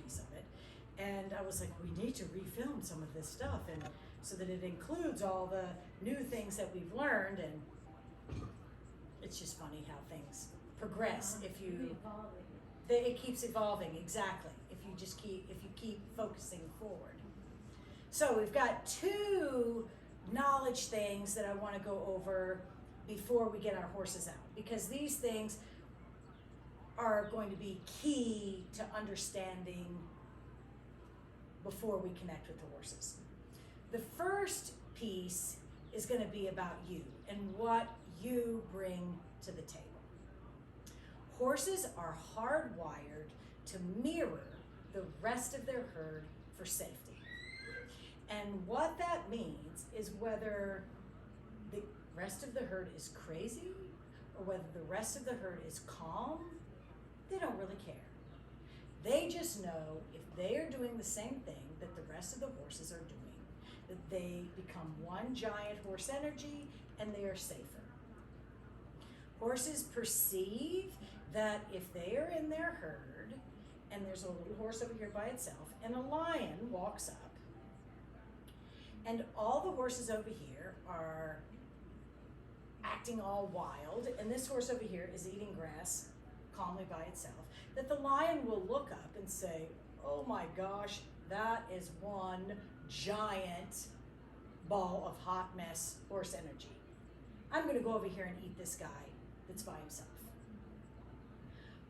piece of it. And I was like, we need to refilm some of this stuff, and so that it includes all the new things that we've learned. And it's just funny how things progress if you, it keeps evolving, exactly, if you keep focusing forward. So we've got 2 knowledge things that I want to go over before we get our horses out, because these things are going to be key to understanding before we connect with the horses. The first piece is going to be about you and what you bring to the table. Horses are hardwired to mirror the rest of their herd for safety. And what that means is whether the rest of the herd is crazy or whether the rest of the herd is calm, they don't really care. They just know if they are doing the same thing that the rest of the horses are doing, that they become one giant horse energy and they are safer. Horses perceive that if they are in their herd and there's a little horse over here by itself and a lion walks up and all the horses over here are acting all wild and this horse over here is eating grass calmly by itself, that the lion will look up and say, oh my gosh, that is one giant ball of hot mess horse energy. I'm going to go over here and eat this guy that's by himself.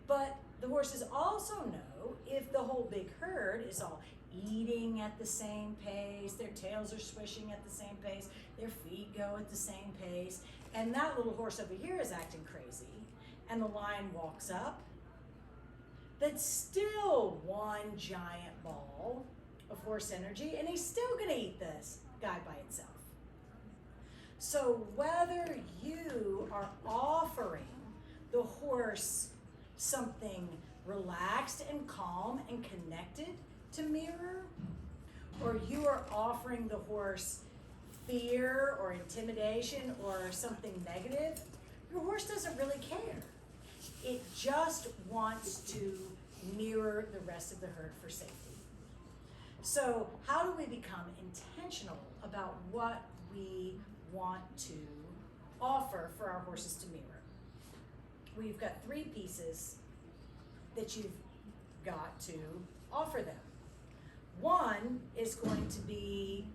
But the horses also know if the whole big herd is all eating at the same pace, their tails are swishing at the same pace, their feet go at the same pace, and that little horse over here is acting crazy, and the lion walks up, that's still one giant ball of horse energy, and he's still going to eat this guy by itself. So whether you are offering the horse something relaxed and calm and connected to mirror, or you are offering the horse fear or intimidation or something negative, your horse doesn't really care. It just wants to mirror the rest of the herd for safety. So how do we become intentional about what we want to offer for our horses to mirror? We've got 3 pieces that you've got to offer them. One is going to be,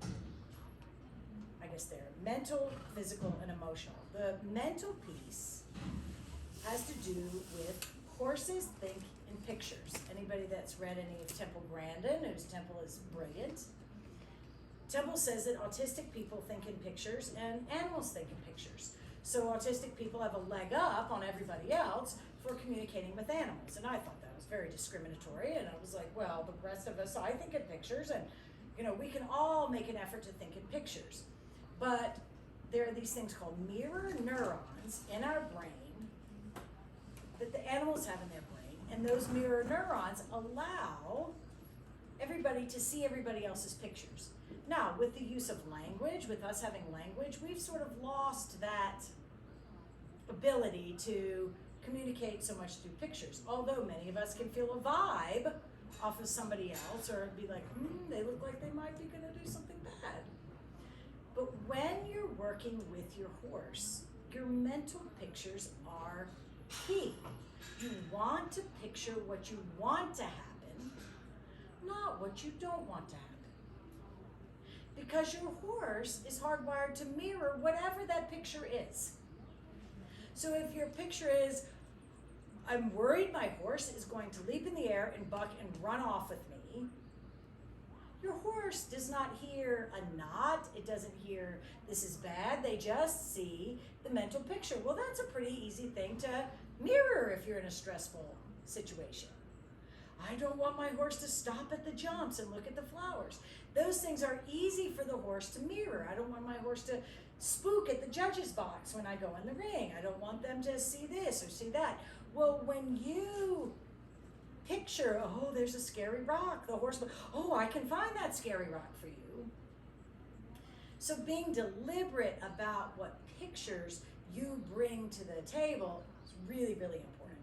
I guess they're mental, physical, and emotional. The mental piece has to do with horses think in pictures. Anybody that's read any of Temple Grandin, whose Temple is brilliant, Temple says that autistic people think in pictures and animals think in pictures. So autistic people have a leg up on everybody else for communicating with animals. And I thought that was very discriminatory. And I was like, well, the rest of us, I think in pictures, and we can all make an effort to think in pictures. But there are these things called mirror neurons in our brain that the animals have in their brain. And those mirror neurons allow everybody to see everybody else's pictures. Now, with the use of language, with us having language, we've sort of lost that ability to communicate so much through pictures. Although many of us can feel a vibe off of somebody else or be like, they look like they might be going to do something bad. But when you're working with your horse, your mental pictures are key. You want to picture what you want to happen, not what you don't want to happen. Because your horse is hardwired to mirror whatever that picture is. So if your picture is, I'm worried my horse is going to leap in the air and buck and run off with me, your horse does not hear a not, it doesn't hear this is bad, they just see the mental picture. Well, that's a pretty easy thing to mirror if you're in a stressful situation. I don't want my horse to stop at the jumps and look at the flowers. Those things are easy for the horse to mirror. I don't want my horse to spook at the judge's box when I go in the ring. I don't want them to see this or see that. Well, when you picture, oh, there's a scary rock, the horse, oh, I can find that scary rock for you. So being deliberate about what pictures you bring to the table is really, really important.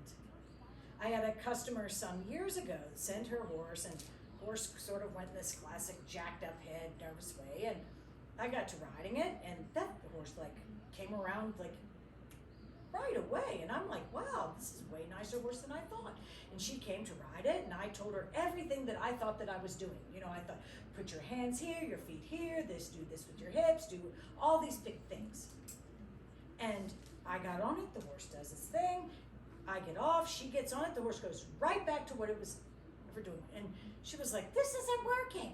I had a customer some years ago that sent her horse, and horse sort of went this classic jacked up head, nervous way, and I got to riding it, and that horse like came around like right away, and I'm like, wow, this is a way nicer horse than I thought. And she came to ride it, and I told her everything that I thought that I was doing. You know, I thought, put your hands here, your feet here, do this with your hips, do all these big things. And I got on it, the horse does its thing, I get off, she gets on it, the horse goes right back to what it was ever doing. And she was like, this isn't working.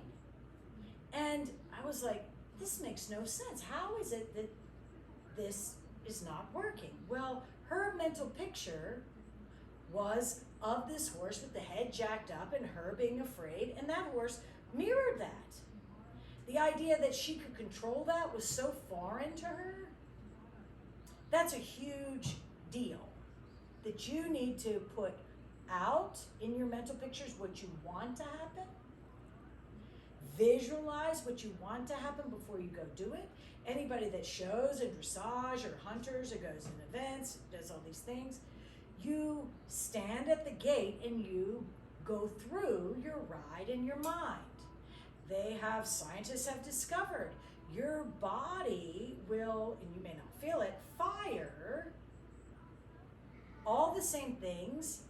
And I was like, this makes no sense. How is it that this is not working? Well, her mental picture was of this horse with the head jacked up and her being afraid, and that horse mirrored that. The idea that she could control that was so foreign to her. That's a huge deal, that you need to put out in your mental pictures what you want to happen. Visualize what you want to happen before you go do it. Anybody that shows in dressage or hunters or goes in events, does all these things, you stand at the gate and you go through your ride in your mind. Scientists have discovered your body will, and you may not feel it, fire all the same things,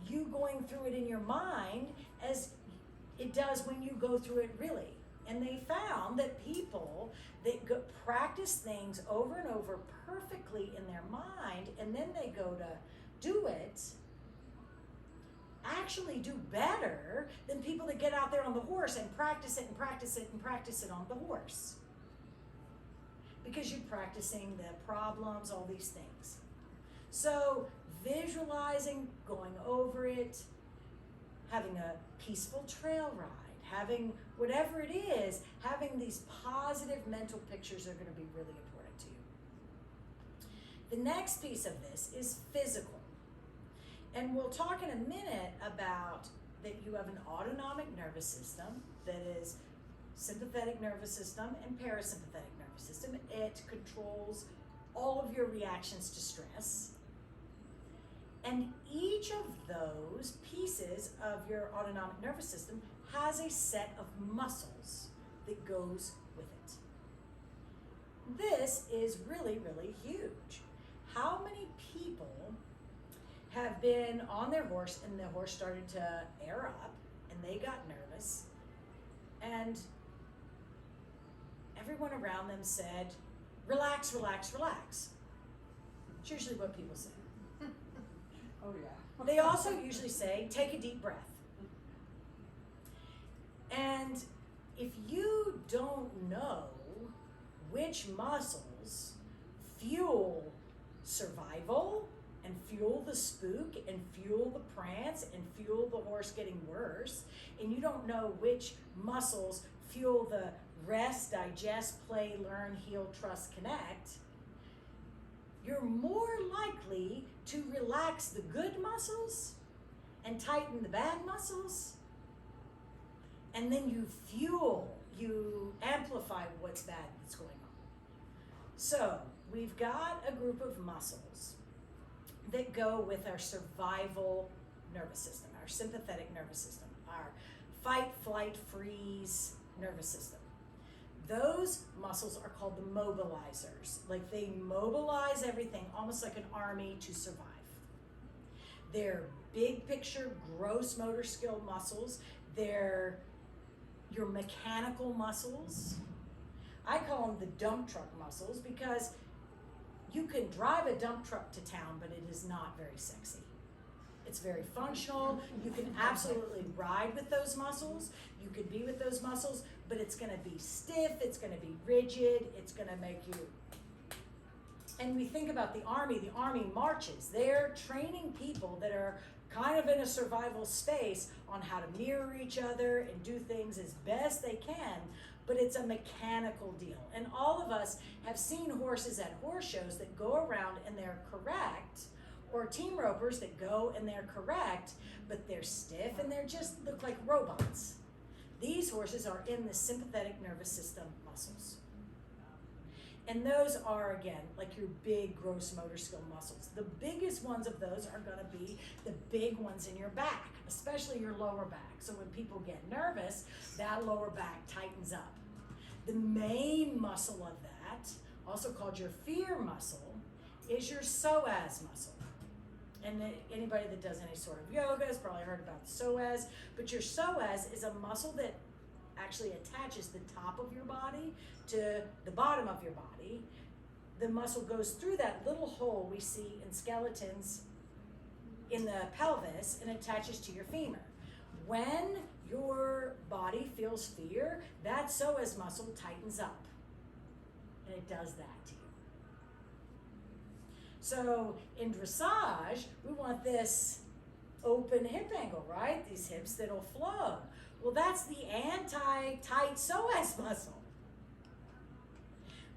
you going through it in your mind as it does when you go through it really. And they found that people that practice things over and over perfectly in their mind, and then they go to do it, actually do better than people that get out there on the horse and practice it and practice it and practice it on the horse. Because you're practicing the problems, all these things. So visualizing, going over it, having a peaceful trail ride, having whatever it is, having these positive mental pictures are going to be really important to you. The next piece of this is physical. And we'll talk in a minute about that you have an autonomic nervous system that is sympathetic nervous system and parasympathetic nervous system. It controls all of your reactions to stress. And each of those pieces of your autonomic nervous system has a set of muscles that goes with it. This is really, really huge. How many people have been on their horse and the horse started to air up and they got nervous and everyone around them said, relax, relax, relax. It's usually what people say. Oh yeah. They also usually say, take a deep breath. And if you don't know which muscles fuel survival and fuel the spook and fuel the prance and fuel the horse getting worse, and you don't know which muscles fuel the rest, digest, play, learn, heal, trust, connect, you're more likely to relax the good muscles and tighten the bad muscles, and then you amplify what's bad that's going on. So we've got a group of muscles that go with our survival nervous system, our sympathetic nervous system, our fight, flight, freeze nervous system. Those muscles are called the mobilizers. Like they mobilize everything, almost like an army to survive. They're big picture, gross motor skill muscles. They're your mechanical muscles. I call them the dump truck muscles because you can drive a dump truck to town, but it is not very sexy. It's very functional. You can absolutely ride with those muscles. You could be with those muscles, but it's going to be stiff. It's going to be rigid. It's going to make you. And we think about the Army marches. They're training people that are kind of in a survival space on how to mirror each other and do things as best they can, but it's a mechanical deal. And all of us have seen horses at horse shows that go around and they're correct, or team ropers that go and they're correct, but they're stiff and they're just look like robots. These horses are in the sympathetic nervous system muscles. And those are, again, like your big gross motor skill muscles. The biggest ones of those are gonna be the big ones in your back, especially your lower back. So when people get nervous, that lower back tightens up. The main muscle of that, also called your fear muscle, is your psoas muscle. And anybody that does any sort of yoga has probably heard about the psoas, but your psoas is a muscle that actually attaches the top of your body to the bottom of your body. The muscle goes through that little hole we see in skeletons in the pelvis and attaches to your femur. When your body feels fear, that psoas muscle tightens up, and it does that to you. So in dressage, we want this open hip angle, right? These hips that'll flow. Well, that's the anti-tight psoas muscle.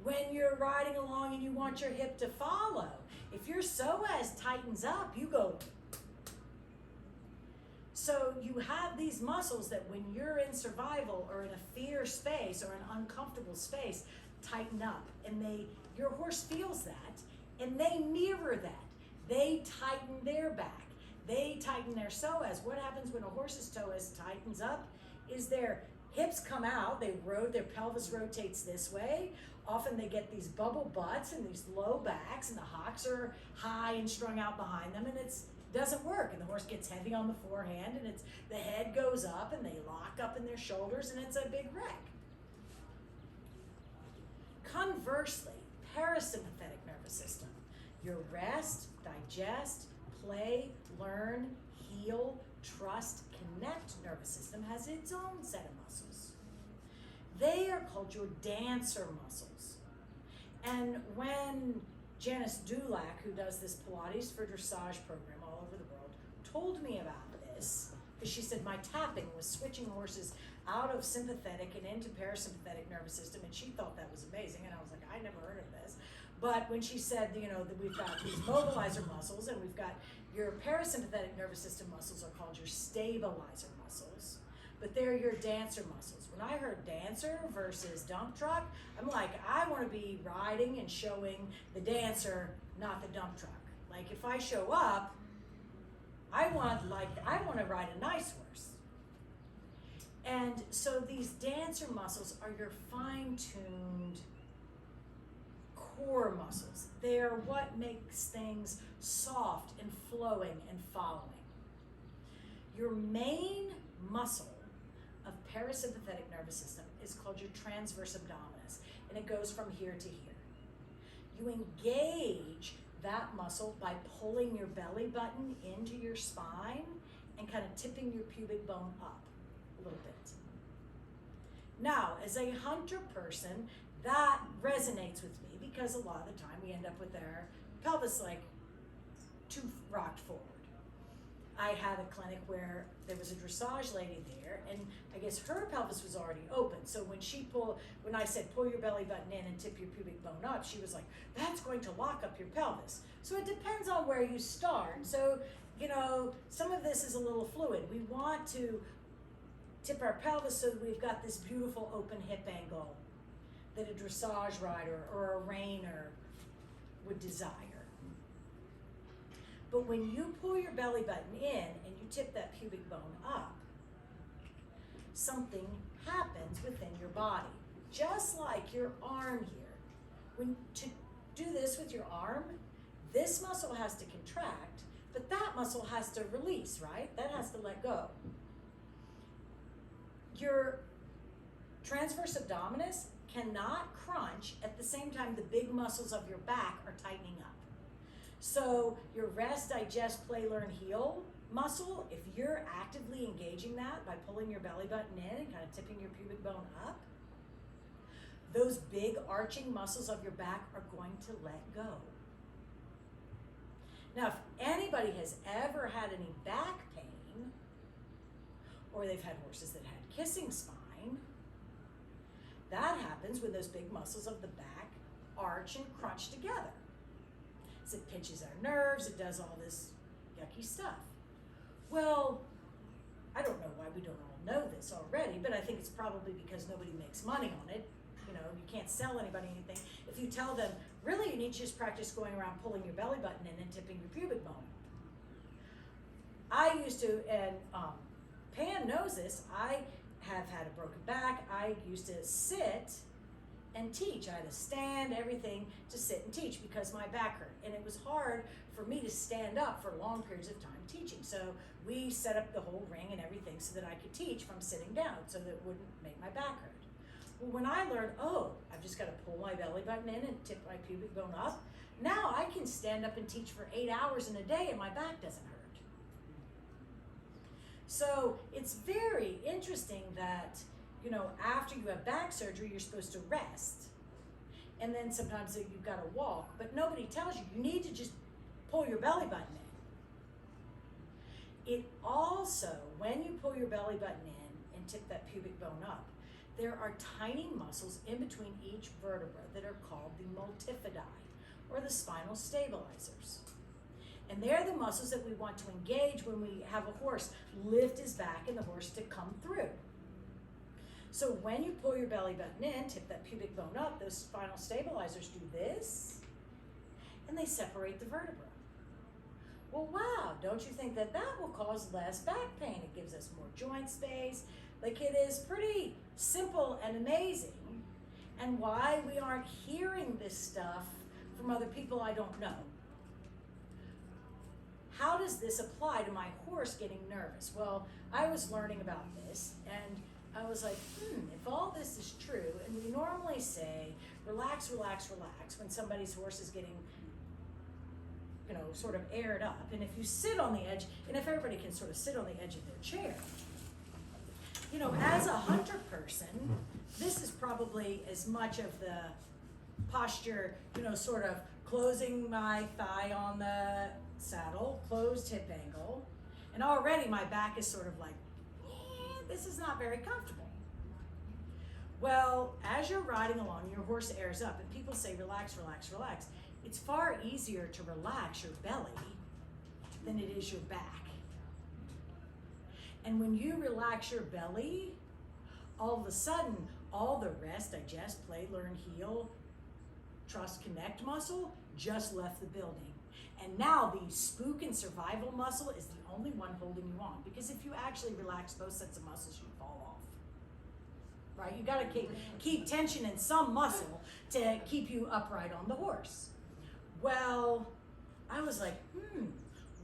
When you're riding along and you want your hip to follow, if your psoas tightens up, you go. So you have these muscles that when you're in survival or in a fear space or an uncomfortable space, tighten up. And your horse feels that, and they mirror that. They tighten their back. They tighten their psoas. What happens when a horse's psoas tightens up is their hips come out, their pelvis rotates this way. Often they get these bubble butts and these low backs, and the hocks are high and strung out behind them, and it doesn't work. And the horse gets heavy on the forehand, and the head goes up, and they lock up in their shoulders, and it's a big wreck. Conversely, parasympathetic nervous system, your rest, digest, play, learn, heal, trust, connect nervous system has its own set of muscles. They are called your dancer muscles. And when Janice Dulac, who does this Pilates for dressage program all over the world, told me about this, because she said my tapping was switching horses out of sympathetic and into parasympathetic nervous system, and she thought that was amazing, and I was like, I never heard of this. But when she said, that we've got these mobilizer muscles and we've got your parasympathetic nervous system muscles are called your stabilizer muscles, but they're your dancer muscles. When I heard dancer versus dump truck, I'm like, I want to be riding and showing the dancer, not the dump truck. Like if I show up, I want to ride a nice horse. And so these dancer muscles are your fine-tuned core muscles. They're what makes things soft and flowing and following. Your main muscle of parasympathetic nervous system is called your transverse abdominis, and it goes from here to here. You engage that muscle by pulling your belly button into your spine and kind of tipping your pubic bone up a little bit. Now, as a hunter person, that resonates with me because a lot of the time we end up with our pelvis like too rocked forward. I had a clinic where there was a dressage lady there, and I guess her pelvis was already open. So when I said pull your belly button in and tip your pubic bone up, she was like, that's going to lock up your pelvis. So it depends on where you start. So, some of this is a little fluid. We want to tip our pelvis so that we've got this beautiful open hip angle that a dressage rider or a reiner would desire. But when you pull your belly button in and you tip that pubic bone up, something happens within your body. Just like your arm here. To do this with your arm, this muscle has to contract, but that muscle has to release, right? That has to let go. Your transverse abdominis cannot crunch at the same time the big muscles of your back are tightening up. So your rest, digest, play, learn, heal muscle, if you're actively engaging that by pulling your belly button in and kind of tipping your pubic bone up, those big arching muscles of your back are going to let go. Now, if anybody has ever had any back pain, or they've had horses that had kissing spine, that happens when those big muscles of the back arch and crunch together. So it pinches our nerves, it does all this yucky stuff. Well, I don't know why we don't all know this already, but I think it's probably because nobody makes money on it. you know, you can't sell anybody anything if you tell them, really, you need to just practice going around pulling your belly button in and tipping your pubic bone. I used to, and Pam knows this, I have had a broken back. I used to sit and teach. I had to stand everything to sit and teach because my back hurt. And it was hard for me to stand up for long periods of time teaching. So we set up the whole ring and everything so that I could teach from sitting down so that it wouldn't make my back hurt. Well, when I learned, oh, I've just got to pull my belly button in and tip my pubic bone up, now I can stand up and teach for 8 hours in a day and my back doesn't hurt. So it's very interesting that, you know, after you have back surgery, you're supposed to rest. And then sometimes you've got to walk, but nobody tells you, you need to just pull your belly button in. It also, when you pull your belly button in and tip that pubic bone up, there are tiny muscles in between each vertebra that are called the multifidi, or the spinal stabilizers. And they're the muscles that we want to engage when we have a horse lift his back and the horse to come through. So when you pull your belly button in, tip that pubic bone up, those spinal stabilizers do this, and they separate the vertebra. Well, wow, don't you think that that will cause less back pain? It gives us more joint space. Like, it is pretty simple and amazing. And why we aren't hearing this stuff from other people, I don't know. How does this apply to my horse getting nervous? Well, I was learning about this, and I was like, if all this is true, and we normally say, relax, relax, relax, when somebody's horse is getting, you know, sort of aired up. And if you sit on the edge, and if everybody can sort of sit on the edge of their chair, you know, as a hunter person, this is probably as much of the posture, you know, sort of closing my thigh on the saddle, closed hip angle, and already my back is sort of like, this is not very comfortable. Well, as you're riding along, your horse airs up, and people say, relax, relax, relax. It's far easier to relax your belly than it is your back. And when you relax your belly, all of a sudden, all the rest, digest, play, learn, heal, trust, connect muscle just left the building. And now the spook and survival muscle is the only one holding you on. Because if you actually relax those sets of muscles, you fall off. Right? You gotta keep tension in some muscle to keep you upright on the horse. Well, I was like,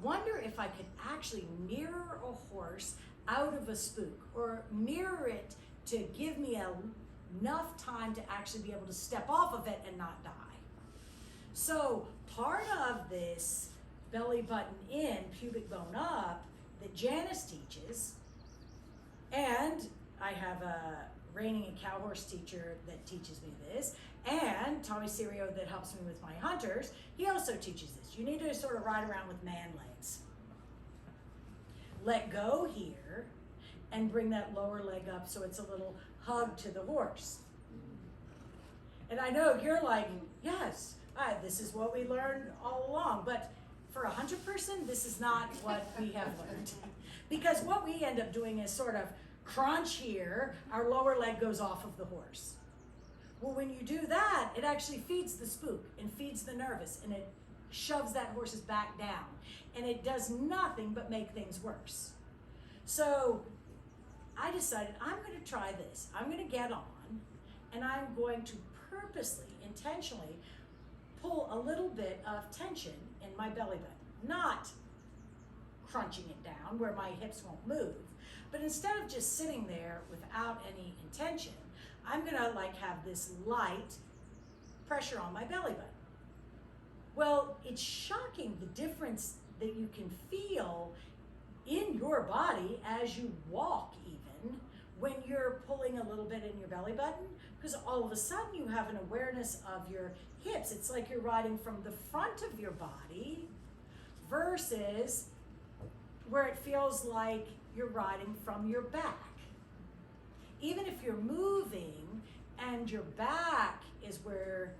wonder if I could actually mirror a horse out of a spook, or mirror it to give me enough time to actually be able to step off of it and not die. So part of this belly button in, pubic bone up, that Janice teaches, and I have a reining and cow horse teacher that teaches me this, and Tommy Sirio that helps me with my hunters, he also teaches this. You need to sort of ride around with man legs. Let go here and bring that lower leg up so it's a little hug to the horse. And I know you're like, yes, this is what we learned all along, but for a hunter person, this is not what we have learned. Because what we end up doing is sort of crunch here, our lower leg goes off of the horse. Well, when you do that, it actually feeds the spook and feeds the nervous, and it shoves that horse's back down. And it does nothing but make things worse. So I decided I'm going to try this. I'm going to get on, and I'm going to purposely, intentionally pull a little bit of tension in my belly button. Not crunching it down where my hips won't move, but instead of just sitting there without any intention, I'm going to like have this light pressure on my belly button. Well, it's shocking the difference that you can feel in your body as you walk, even when you're pulling a little bit in your belly button, because all of a sudden you have an awareness of your hips. It's like you're riding from the front of your body versus where it feels like you're riding from your back. Even if you're moving and your back is where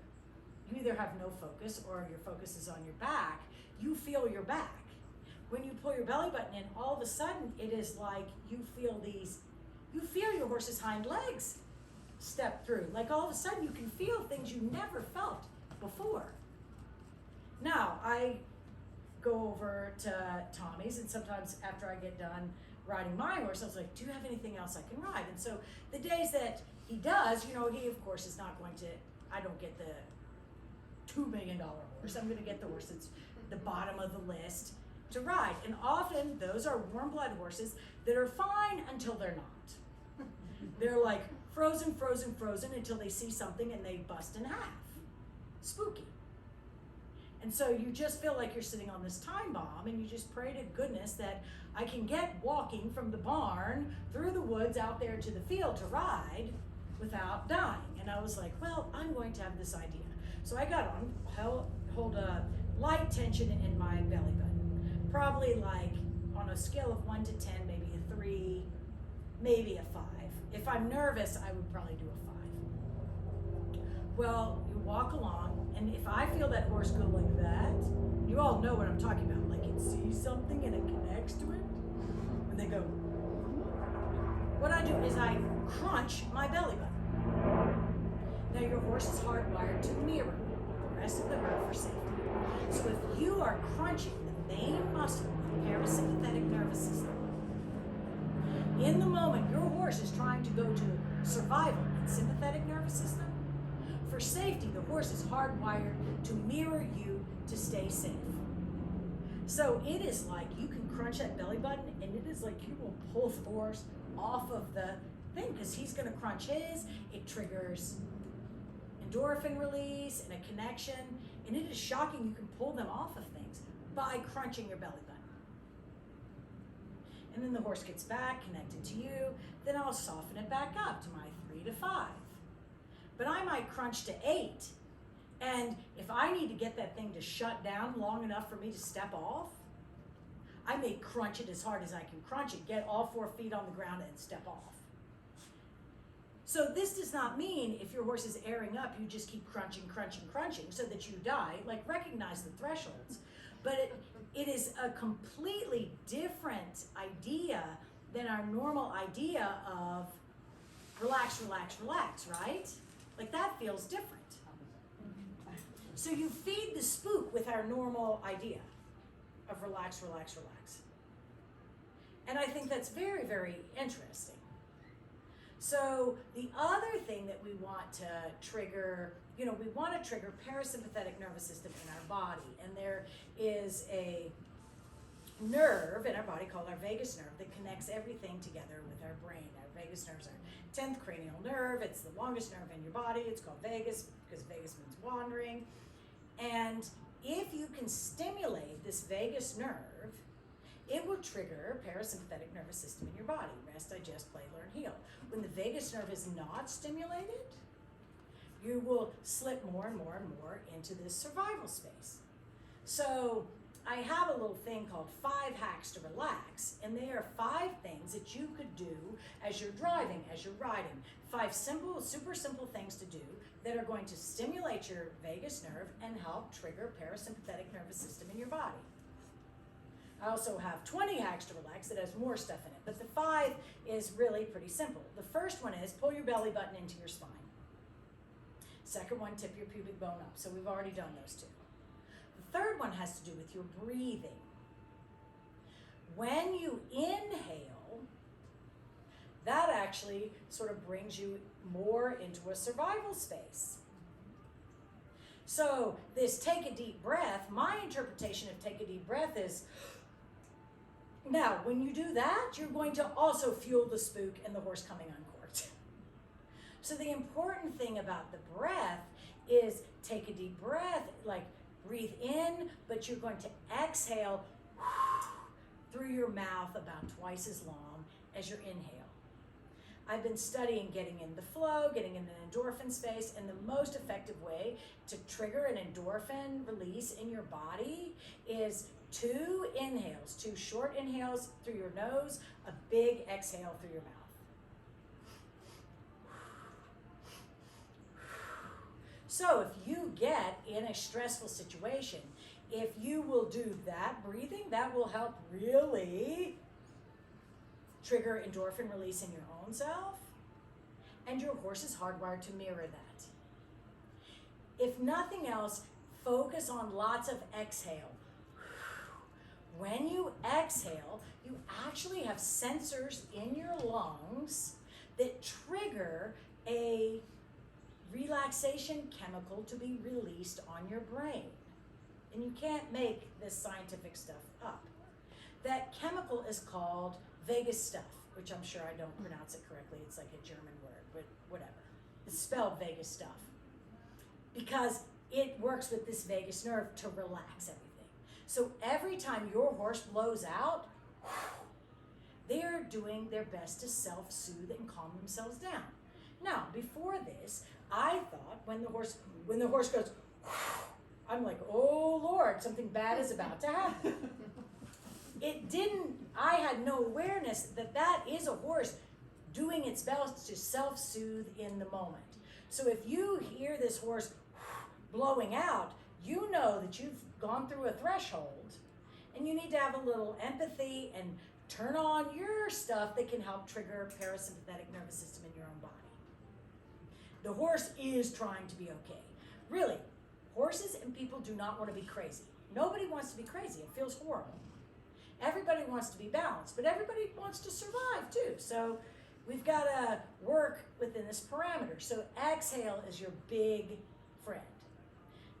you either have no focus or your focus is on your back, you feel your back. When you pull your belly button in, all of a sudden it is like you feel your horse's hind legs step through. Like all of a sudden you can feel things you never felt before. Now, I go over to Tommy's, and sometimes after I get done riding my horse, I was like, do you have anything else I can ride? And so the days that he does, he of course is not going to, I don't get the $2 million horse. I'm going to get the horse that's the bottom of the list to ride. And often those are warm blood horses that are fine until they're not. They're like frozen until they see something and they bust in half. Spooky. And so you just feel like you're sitting on this time bomb, and you just pray to goodness that I can get walking from the barn through the woods out there to the field to ride without dying. And I was like, well, I'm going to have this idea. So I got on, hold a light tension in my belly button. Probably like on a scale of 1 to 10, maybe a 3, maybe a 5. If I'm nervous, I would probably do a 5. Well, you walk along, and if I feel that horse go like that, you all know what I'm talking about. Like it sees something and it connects to it. When they go, what I do is I crunch my belly button. Now your horse is hardwired to mirror the rest of the herd for safety. So if you are crunching the main muscle of the parasympathetic nervous system, in the moment your horse is trying to go to survival and sympathetic nervous system, for safety, the horse is hardwired to mirror you to stay safe. So it is like you can crunch that belly button, and it is like you will pull the horse off of the thing, because he's going to crunch his. It triggers endorphin release and a connection, and it is shocking you can pull them off of things by crunching your belly button. And then the horse gets back connected to you, then I'll soften it back up to my 3 to 5. But I might crunch to 8. And if I need to get that thing to shut down long enough for me to step off, I may crunch it as hard as I can crunch it, get all 4 feet on the ground and step off. So this does not mean if your horse is airing up, you just keep crunching so that you die. Like, recognize the thresholds. But it is a completely different idea than our normal idea of relax, right? Like that feels different. So you feed the spook with our normal idea of relax. And I think that's very, very interesting. So the other thing that we want to trigger, we want to trigger parasympathetic nervous system in our body. And there is a nerve in our body called our vagus nerve that connects everything together with our brain. Our vagus nerves are 10th cranial nerve. It's the longest nerve in your body. It's called vagus because vagus means wandering. And if you can stimulate this vagus nerve, it will trigger parasympathetic nervous system in your body. Rest, digest, play, learn, heal. When the vagus nerve is not stimulated, you will slip more and more into this survival space. So I have a little thing called 5 hacks to relax, and they are 5 things that you could do as you're driving, as you're riding. 5 simple, super simple things to do that are going to stimulate your vagus nerve and help trigger parasympathetic nervous system in your body. I also have 20 hacks to relax that has more stuff in it, but the 5 is really pretty simple. The first one is pull your belly button into your spine. Second one, tip your pubic bone up. So we've already done those 2. The third one has to do with your breathing. When you inhale, that actually sort of brings you more into a survival space. So this take a deep breath, my interpretation of take a deep breath is, now when you do that, you're going to also fuel the spook and the horse coming uncorked. So the important thing about the breath is take a deep breath, like breathe in, but you're going to exhale through your mouth about twice as long as your inhale. I've been studying getting in the flow, getting in an endorphin space, and the most effective way to trigger an endorphin release in your body is 2 inhales, 2 short inhales through your nose, a big exhale through your mouth. So if you get in a stressful situation, if you will do that breathing, that will help really trigger endorphin release in your own self. And your horse is hardwired to mirror that. If nothing else, focus on lots of exhale. When you exhale, you actually have sensors in your lungs that trigger a relaxation chemical to be released on your brain. And you can't make this scientific stuff up. That chemical is called vagus stuff, which I'm sure I don't pronounce it correctly. It's like a German word, but whatever. It's spelled vagus stuff. Because it works with this vagus nerve to relax everything. So every time your horse blows out, they are doing their best to self-soothe and calm themselves down. Now, before this, I thought when the horse goes, I'm like, oh Lord, something bad is about to happen. I had no awareness that that is a horse doing its best to self-soothe in the moment. So if you hear this horse blowing out, you know that you've gone through a threshold and you need to have a little empathy and turn on your stuff that can help trigger parasympathetic nervous system in your own body. The horse is trying to be okay. Really, horses and people do not want to be crazy. Nobody wants to be crazy. It feels horrible. Everybody wants to be balanced, but everybody wants to survive too. So we've got to work within this parameter. So exhale is your big friend.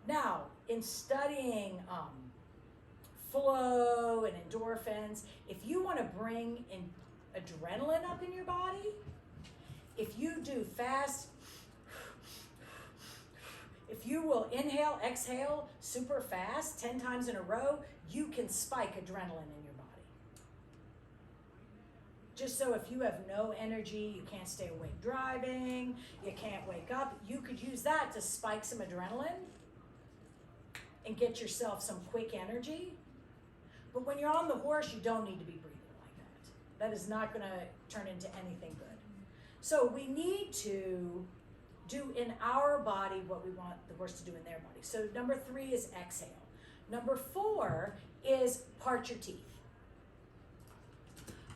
Now, in studying flow and endorphins, if you want to bring in adrenaline up in your body, if you do fast, if you will inhale, exhale super fast 10 times in a row, you can spike adrenaline in your body. Just so if you have no energy, you can't stay awake driving, you can't wake up, you could use that to spike some adrenaline and get yourself some quick energy. But when you're on the horse, you don't need to be breathing like that. That is not going to turn into anything good. So we need to do in our body what we want the horse to do in their body. So number 3 is exhale. Number 4 is part your teeth.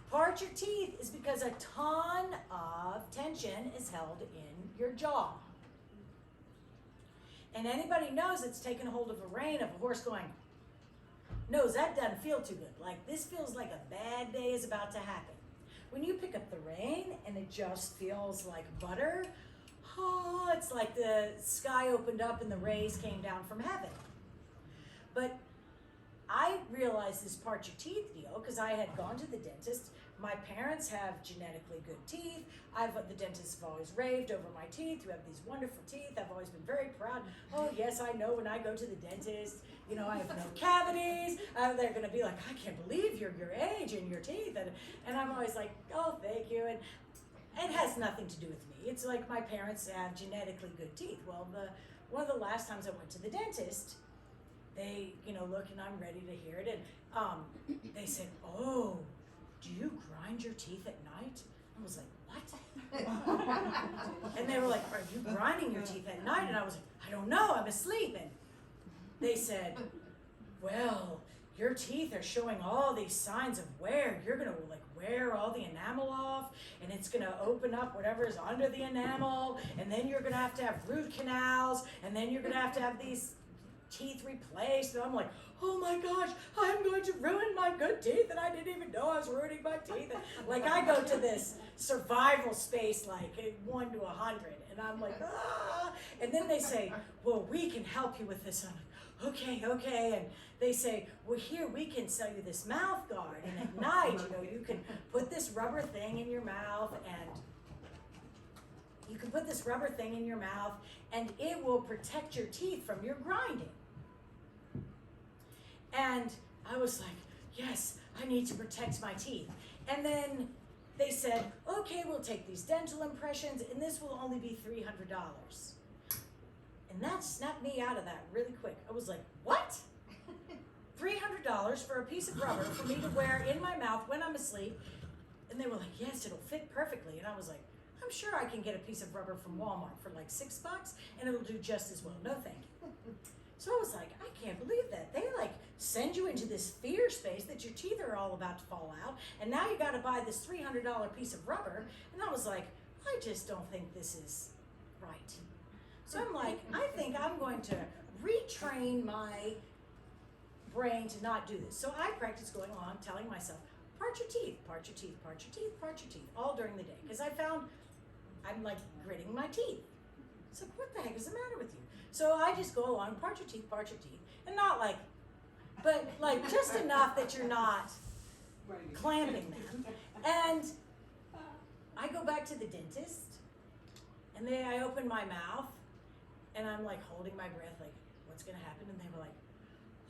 Part your teeth is because a ton of tension is held in your jaw. And anybody knows it's taken hold of a rein of a horse going, knows that doesn't feel too good. Like this feels like a bad day is about to happen. When you pick up the rein and it just feels like butter, oh, it's like the sky opened up and the rays came down from heaven. But I realized this part your teeth deal because I had gone to the dentist. My parents have genetically good teeth. The dentists have always raved over my teeth. You have these wonderful teeth. I've always been very proud. Oh, yes, I know when I go to the dentist, you know, I have no cavities. They're going to be like, I can't believe your age and your teeth. And I'm always like, oh, thank you. And it has nothing to do with me. It's like my parents have genetically good teeth. Well, one of the last times I went to the dentist, they, look, and I'm ready to hear it. And they said, oh, do you grind your teeth at night? I was like, what? And they were like, are you grinding your teeth at night? And I was like, I don't know, I'm asleep. And they said, well, your teeth are showing all these signs of wear. You're gonna wear all the enamel off, and it's gonna open up whatever is under the enamel, and then you're gonna have to have root canals, and then you're gonna have these teeth replaced. And I'm like, oh my gosh, I'm going to ruin my good teeth, and I didn't even know I was ruining my teeth. And, I go to this survival space 1 to 100, and I'm like, ah. And then they say, well, we can help you with this. I'm like, okay. And they say, well, here, we can sell you this mouth guard, and at night, you can put this rubber thing in your mouth, and it will protect your teeth from your grinding. And I was like, yes, I need to protect my teeth. And then they said, okay, we'll take these dental impressions, and this will only be $300. And that snapped me out of that really quick. I was like, what? $300 for a piece of rubber for me to wear in my mouth when I'm asleep? And they were like, yes, it'll fit perfectly. And I was like, I'm sure I can get a piece of rubber from Walmart for $6, and it'll do just as well. No, thank you. So I was like, I can't believe that. They send you into this fear space that your teeth are all about to fall out, and now you got to buy this $300 piece of rubber. And I was like, I just don't think this is right. So I'm like, I think I'm going to retrain my brain to not do this. So I practice going on telling myself, part your teeth, part your teeth, part your teeth, part your teeth, all during the day. Because I found I'm like gritting my teeth. It's like, what the heck is the matter with you? So I just go along, part your teeth, and not like, but like just enough that you're not clamping them. And I go back to the dentist, and I open my mouth, and I'm like holding my breath, like, what's gonna happen? And they were like,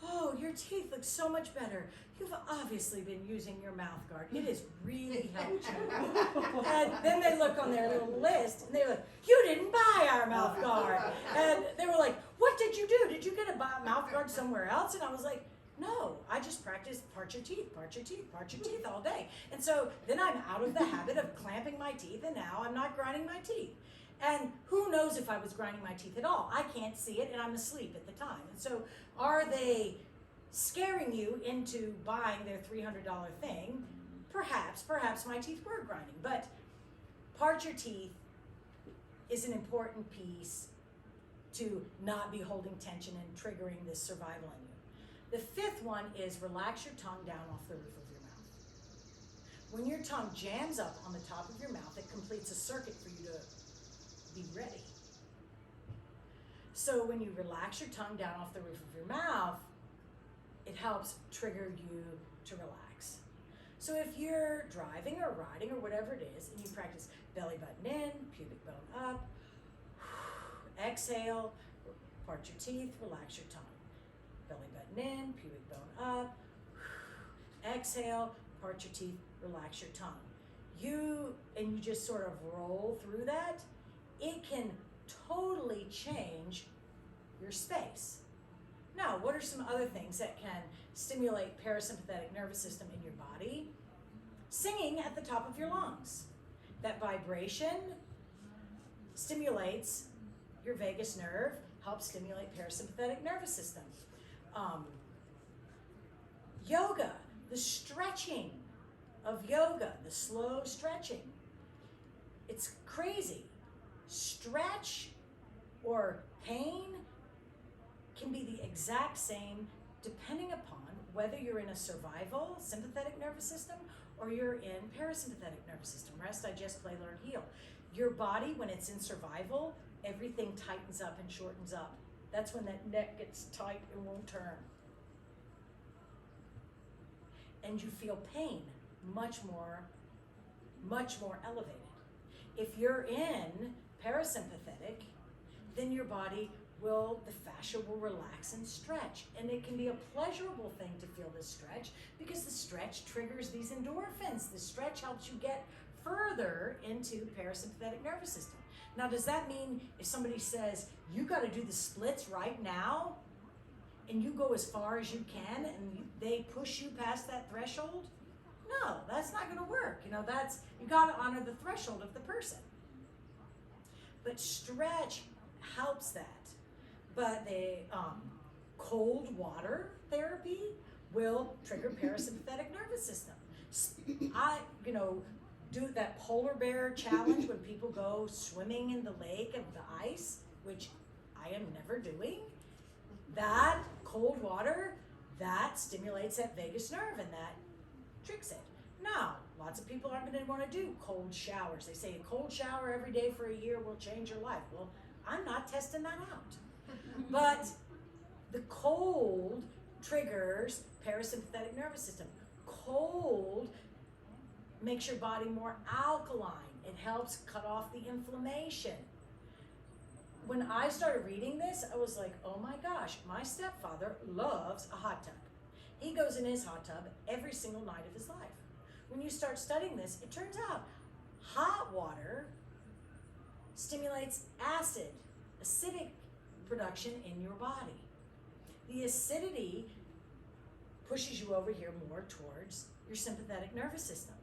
oh, your teeth look so much better. You've obviously been using your mouth guard. It has really helped you. And then they look on their little list, and they were like, you didn't buy our mouth guard. And they were like, what did you do? Did you get a mouth guard somewhere else? And I was like, no, I just practiced part your teeth, part your teeth, part your teeth all day. And so then I'm out of the habit of clamping my teeth, and now I'm not grinding my teeth. And who knows if I was grinding my teeth at all? I can't see it, and I'm asleep at the time. And so are they scaring you into buying their $300 thing? Perhaps my teeth were grinding. But part your teeth is an important piece to not be holding tension and triggering this survival in you. The fifth one is relax your tongue down off the roof of your mouth. When your tongue jams up on the top of your mouth, it completes a circuit for you to be ready. So when you relax your tongue down off the roof of your mouth, it helps trigger you to relax. So if you're driving or riding or whatever it is, and you practice belly button in, pubic bone up, exhale, part your teeth, relax your tongue. Belly button in, pubic bone up, exhale, part your teeth, relax your tongue. You just sort of roll through that, it can totally change your space. Now, what are some other things that can stimulate parasympathetic nervous system in your body? Singing at the top of your lungs. That vibration stimulates your vagus nerve, helps stimulate parasympathetic nervous system. Yoga, the stretching of yoga, the slow stretching. It's crazy. Stretch or pain can be the exact same depending upon whether you're in a survival, sympathetic nervous system, or you're in parasympathetic nervous system. Rest, digest, play, learn, heal. Your body, when it's in survival, everything tightens up and shortens up. That's when that neck gets tight and won't turn. And you feel pain much more elevated. If you're in parasympathetic, then your body the fascia will relax and stretch. And it can be a pleasurable thing to feel this stretch because the stretch triggers these endorphins. The stretch helps you get further into the parasympathetic nervous system. Now, does that mean if somebody says, you got to do the splits right now, and you go as far as you can, and they push you past that threshold? No, that's not going to work. You got to honor the threshold of the person. But stretch helps that. But the cold water therapy will trigger parasympathetic nervous system. Do that polar bear challenge when people go swimming in the lake of the ice, which I am never doing. That cold water, that stimulates that vagus nerve and that tricks it. Now, lots of people aren't going to want to do cold showers. They say a cold shower every day for a year will change your life. Well, I'm not testing that out. But the cold triggers parasympathetic nervous system. Cold makes your body more alkaline. It helps cut off the inflammation. When I started reading this, I was like, oh my gosh, my stepfather loves a hot tub. He goes in his hot tub every single night of his life. When you start studying this, it turns out hot water stimulates acidic production in your body. The acidity pushes you over here more towards your sympathetic nervous system,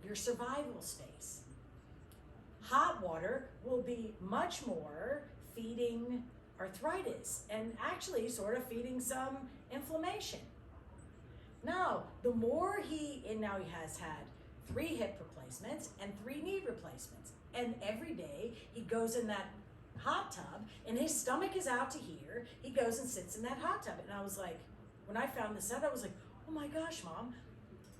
your survival space. Hot water will be much more feeding arthritis and actually sort of feeding some inflammation. Now, the more now he has had 3 hip replacements and 3 knee replacements. And every day he goes in that hot tub and his stomach is out to here. He goes and sits in that hot tub. And I was like, when I found this out, I was like, oh my gosh, Mom,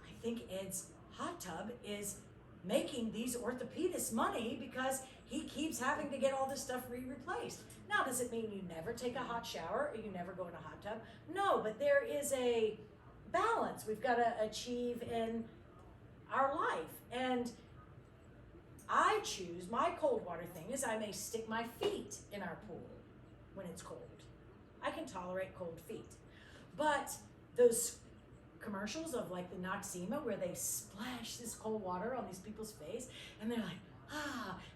I think Ed's hot tub is making these orthopedists money because he keeps having to get all this stuff replaced. Now, does it mean you never take a hot shower or you never go in a hot tub? No, but there is a balance we've got to achieve in our life. And I choose, my cold water thing is I may stick my feet in our pool when it's cold. I can tolerate cold feet. But those commercials of like the Noxema where they splash this cold water on these people's face and they're like,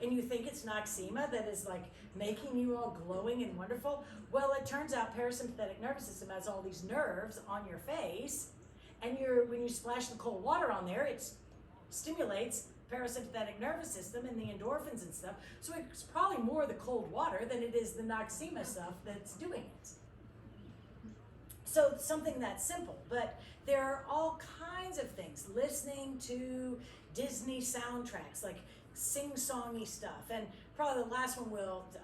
and you think it's Noxema that is like making you all glowing and wonderful. Well, it turns out parasympathetic nervous system has all these nerves on your face, and when you splash the cold water on there, it stimulates parasympathetic nervous system and the endorphins and stuff. So it's probably more the cold water than it is the Noxema stuff that's doing it. So something that simple, but there are all kinds of things. Listening to Disney soundtracks, like sing-songy stuff. And probably the last one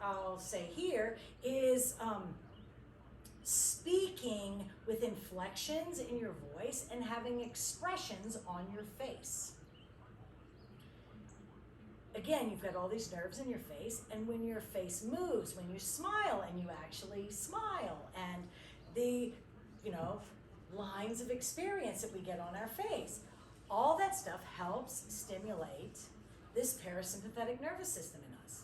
I'll say here is speaking with inflections in your voice and having expressions on your face. Again, you've got all these nerves in your face, and when your face moves, when you smile and you actually smile, and the lines of experience that we get on our face, all that stuff helps stimulate this parasympathetic nervous system in us.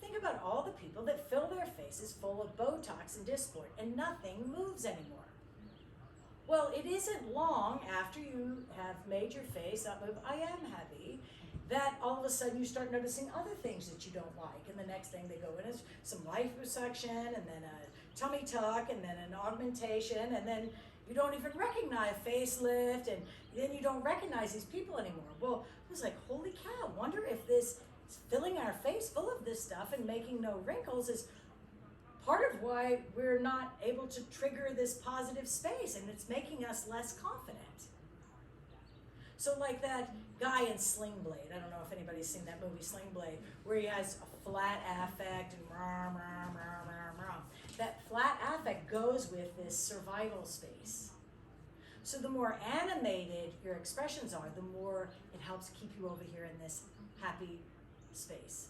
Think about all the people that fill their faces full of Botox and Dysport and nothing moves anymore. Well, it isn't long after you have made your face not move, I am happy, that all of a sudden you start noticing other things that you don't like. And the next thing they go in is some liposuction, and then a tummy tuck, and then an augmentation, and then you don't even recognize a facelift, and then you don't recognize these people anymore. Well, it was like, holy cow, wonder if this filling our face full of this stuff and making no wrinkles is part of why we're not able to trigger this positive space, and it's making us less confident. So like that guy in Sling Blade, I don't know if anybody's seen that movie Sling Blade, where he has a flat affect and rah, rah, rah, rah, rah. That flat affect goes with this survival space. So the more animated your expressions are, the more it helps keep you over here in this happy space.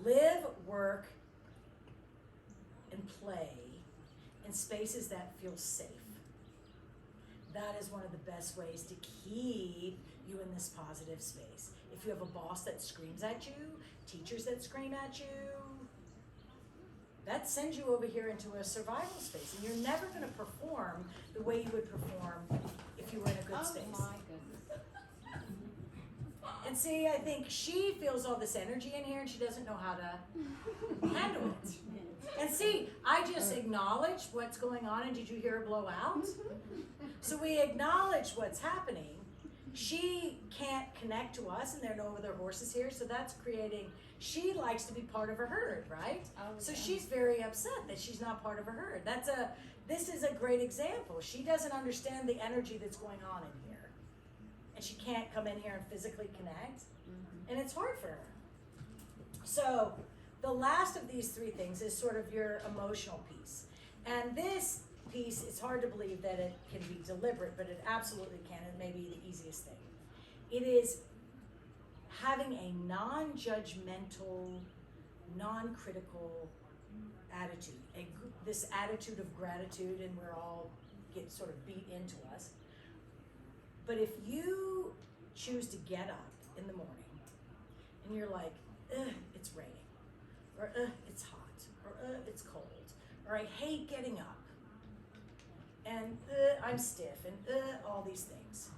Live, work, and play in spaces that feel safe. That is one of the best ways to keep you in this positive space. If you have a boss that screams at you, teachers that scream at you, that sends you over here into a survival space, and you're never going to perform the way you would perform if you were in a good space. Oh my goodness. And see, I think she feels all this energy in here and she doesn't know how to handle it. And see, I just acknowledged what's going on, and did you hear her blow out? So we acknowledge what's happening. She can't connect to us, and there are no other horses here, so that's creating, she likes to be part of a herd, right? Oh, so yeah. she's very upset that she's not part of a herd. This is a great example. She doesn't understand the energy that's going on in here. And she can't come in here and physically connect. Mm-hmm. And it's hard for her. So the last of these three things is sort of your emotional piece. And this piece, it's hard to believe that it can be deliberate, but it absolutely can. It may be the easiest thing. It is having a non-judgmental, non-critical attitude. This attitude of gratitude, and we're all get sort of beat into us. But if you choose to get up in the morning and you're like, it's raining, or it's hot, or it's cold, or I hate getting up, and I'm stiff, and all these things,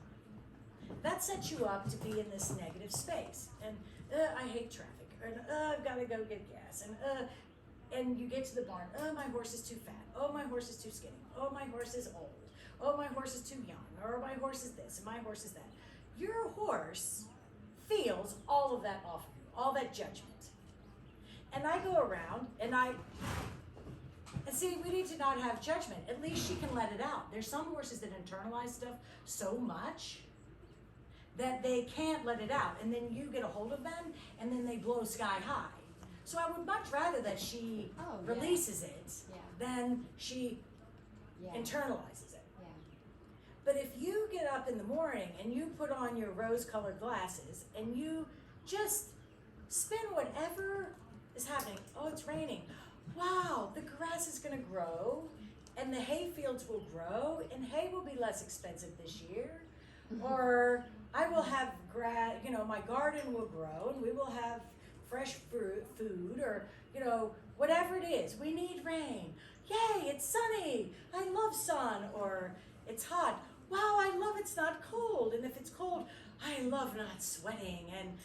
that sets you up to be in this negative space. And I hate traffic, and I've got to go get gas, and you get to the barn, my horse is too fat, oh, my horse is too skinny, oh, my horse is old, oh, my horse is too young, or my horse is this, and my horse is that. Your horse feels all of that off of you, all that judgment. And I go around, and see, we need to not have judgment. At least she can let it out. There's some horses that internalize stuff so much that they can't let it out, and then you get a hold of them, and then they blow sky high. So I would much rather that she releases it than she internalizes it. Yeah. But if you get up in the morning and you put on your rose-colored glasses and you just spin whatever is happening. Oh, it's raining. Wow, the grass is going to grow, and the hay fields will grow, and hay will be less expensive this year. Or I will have my garden will grow, and we will have fresh food, or whatever it is. We need rain. Yay, it's sunny. I love sun. Or it's hot. Wow, I love it's not cold. And if it's cold, I love not sweating. And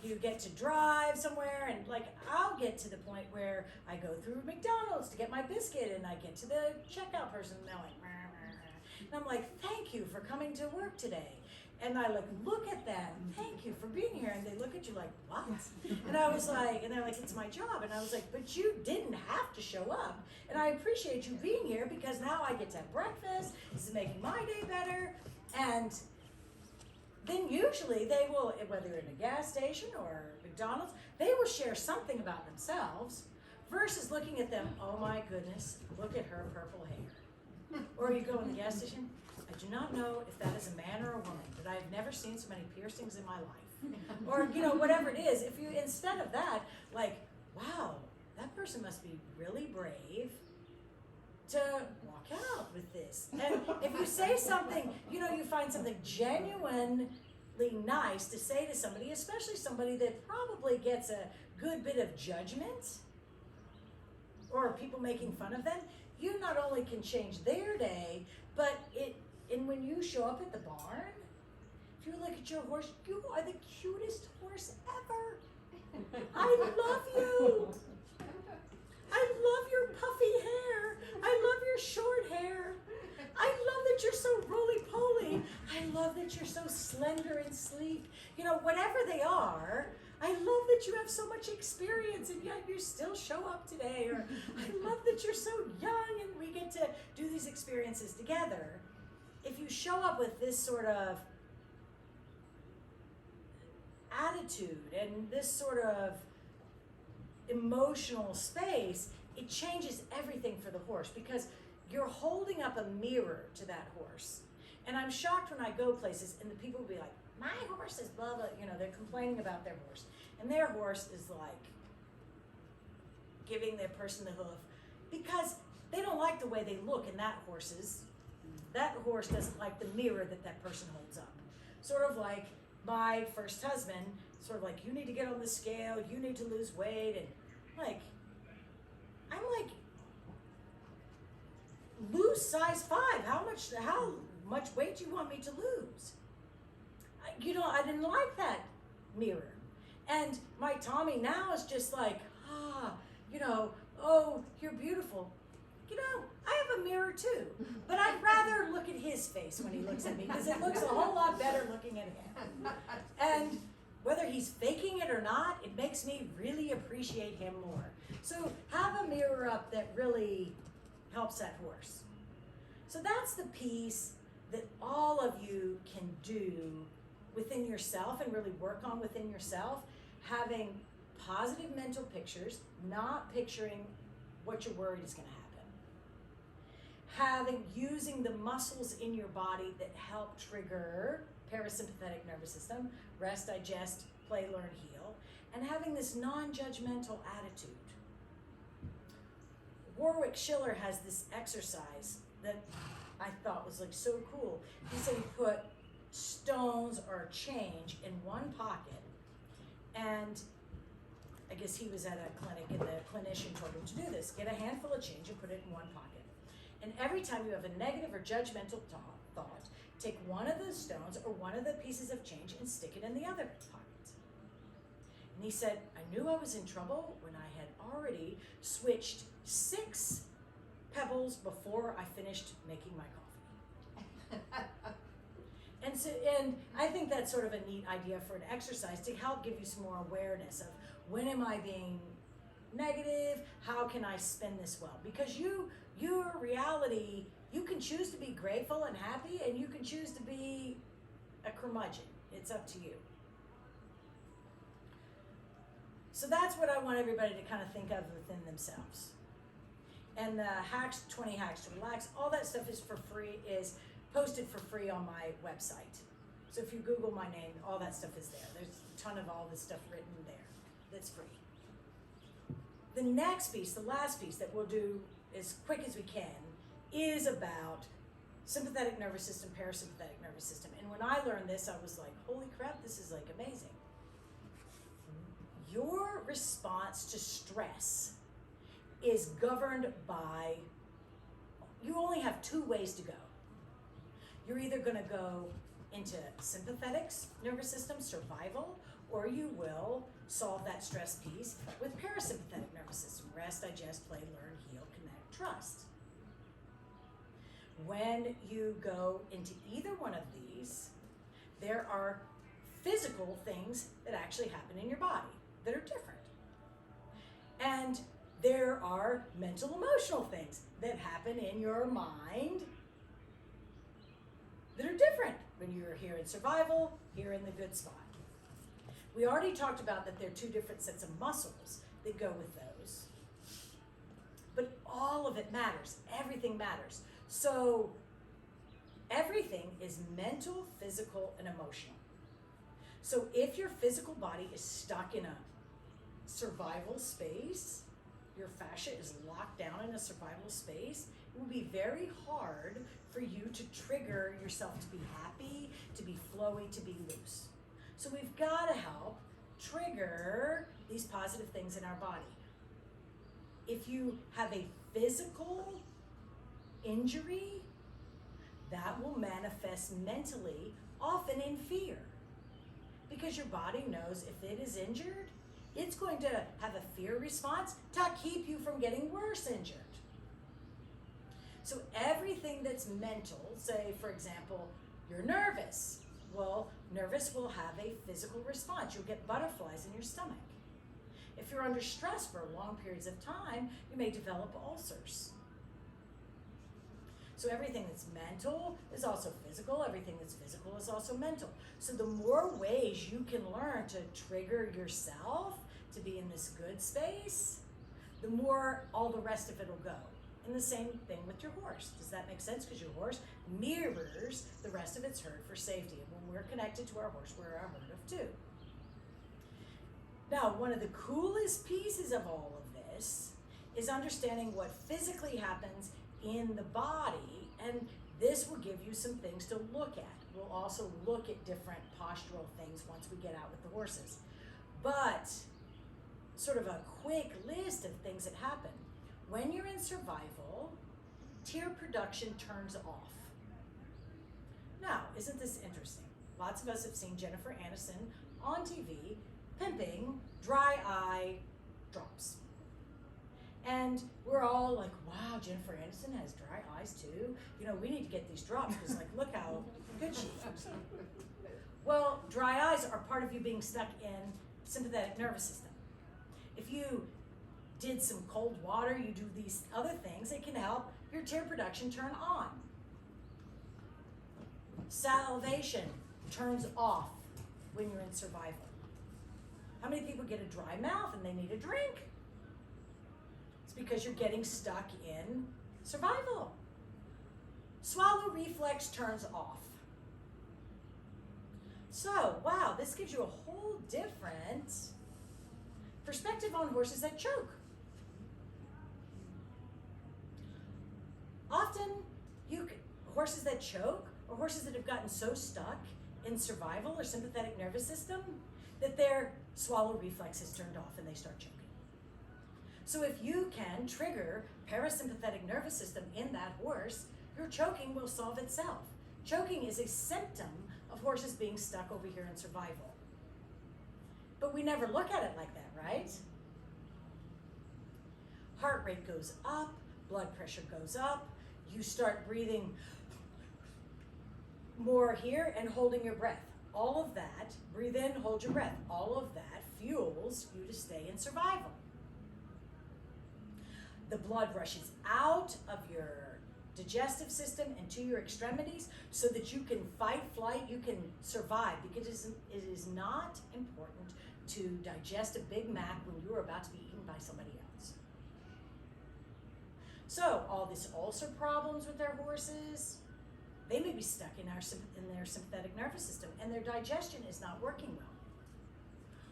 you get to drive somewhere, and I'll get to the point where I go through McDonald's to get my biscuit, and I get to the checkout person, and they're like, "Rah, rah, rah." And I'm like, thank you for coming to work today. And I look at them, thank you for being here, and they look at you like, what? And I was like, and they're like, it's my job. And I was like, but you didn't have to show up. And I appreciate you being here, because now I get to have breakfast. This is making my day better. And then usually they will, whether in a gas station or McDonald's, they will share something about themselves versus looking at them, oh my goodness, look at her purple hair. Or you go in the gas station, I do not know if that is a man or a woman, but I've never seen so many piercings in my life. Or, whatever it is, if you, instead of that, wow, that person must be really brave to walk out with this. And if you say something, you find something genuinely nice to say to somebody, especially somebody that probably gets a good bit of judgment or people making fun of them, you not only can change their day, but and when you show up at the barn, if you look at your horse, you are the cutest horse ever. I love you. I love your puffy hair. I love your short hair. I love that you're so roly-poly. I love that you're so slender and sleek. Whatever they are, I love that you have so much experience and yet you still show up today. Or I love that you're so young and we get to do these experiences together. If you show up with this sort of attitude and this sort of emotional space, it changes everything for the horse, because you're holding up a mirror to that horse. And I'm shocked when I go places and the people will be like, my horse is blah, blah, they're complaining about their horse. And their horse is giving their person the hoof because they don't like the way they look in that horse doesn't like the mirror that person holds up. Sort of like my first husband, sort of like, you need to get on the scale, you need to lose weight, and I'm like, lose size 5. How much weight do you want me to lose? I didn't like that mirror. And my Tommy now is just like, oh, you're beautiful. I have a mirror too, but I'd rather look at his face when he looks at me, because it looks a whole lot better looking at him. And whether he's faking it or not, it makes me really appreciate him more. So have a mirror up that really helps that horse. So that's the piece that all of you can do within yourself and really work on within yourself, having positive mental pictures, not picturing what you're worried is going to happen. Using the muscles in your body that help trigger parasympathetic nervous system, rest, digest, play, learn, heal, and having this non-judgmental attitude. Warwick Schiller has this exercise that I thought was so cool. He said he put stones or change in one pocket, and I guess he was at a clinic and the clinician told him to do this. Get a handful of change and put it in one pocket. And every time you have a negative or judgmental thought, take one of the stones or one of the pieces of change and stick it in the other pocket. And he said, I knew I was in trouble when I had already switched 6 pebbles before I finished making my coffee. And I think that's sort of a neat idea for an exercise to help give you some more awareness of, when am I being negative? How can I spin this well? Because your reality, you can choose to be grateful and happy, and you can choose to be a curmudgeon. It's up to you. So that's what I want everybody to kind of think of within themselves. And the hacks, 20 hacks to relax, all that stuff is for free, is posted for free on my website. So if you Google my name, all that stuff is there. There's a ton of all this stuff written there that's free. The next piece, the last piece that we'll do as quick as we can, is about sympathetic nervous system, parasympathetic nervous system. And when I learned this, I was like, holy crap, this is like amazing. Your response to stress is governed by, you only have two ways to go. You're either going to go into sympathetic nervous system, survival, or you will solve that stress piece with parasympathetic nervous system, rest, digest, play, learn, heal, connect, trust. When you go into either one of these, there are physical things that actually happen in your body that are different. And there are mental, emotional things that happen in your mind that are different when you're here in survival, here in the good spot. We already talked about that there are two different sets of muscles that go with those. But all of it matters. Everything matters. So everything is mental, physical, and emotional. So if your physical body is stuck in a survival space, your fascia is locked down in a survival space, it will be very hard for you to trigger yourself to be happy, to be flowy, to be loose. So we've got to help trigger these positive things in our body. If you have a physical injury, that will manifest mentally, often in fear. Because your body knows if it is injured, it's going to have a fear response to keep you from getting worse injured. So everything that's mental, say for example, you're nervous. Well, nervous will have a physical response. You'll get butterflies in your stomach. If you're under stress for long periods of time, you may develop ulcers. So everything that's mental is also physical. Everything that's physical is also mental. So the more ways you can learn to trigger yourself to be in this good space, the more all the rest of it will go. And the same thing with your horse. Does that make sense? Because your horse mirrors the rest of its herd for safety. And when we're connected to our horse, we're a herd of two. Now, one of the coolest pieces of all of this is understanding what physically happens in the body, and this will give you some things to look at. We'll also look at different postural things once we get out with the horses. But sort of a quick list of things that happen. When you're in survival, tear production turns off. Now, isn't this interesting? Lots of us have seen Jennifer Aniston on TV pimping dry eye drops. And we're all like, wow, Jennifer Aniston has dry eyes too. You know, we need to get these drops because like, look how good she is. Well, dry eyes are part of you being stuck in sympathetic nervous system. If you did some cold water, you do these other things, it can help your tear production turn on. Salivation turns off when you're in survival. How many people get a dry mouth and they need a drink? It's because you're getting stuck in survival. Swallow reflex turns off. So, wow, this gives you a whole different perspective on horses that choke. Often, horses that choke or horses that have gotten so stuck in survival or sympathetic nervous system that their swallow reflex is turned off and they start choking. So if you can trigger parasympathetic nervous system in that horse, your choking will solve itself. Choking is a symptom of horses being stuck over here in survival. But we never look at it like that, right? Heart rate goes up, blood pressure goes up, you start breathing more here and holding your breath. All of that, breathe in, hold your breath. All of that fuels you to stay in survival. The blood rushes out of your digestive system and to your extremities so that you can fight, flight, you can survive, because it is not important to digest a Big Mac when you are about to be eaten by somebody else. So all these ulcer problems with their horses, they may be stuck in their sympathetic nervous system, and their digestion is not working well.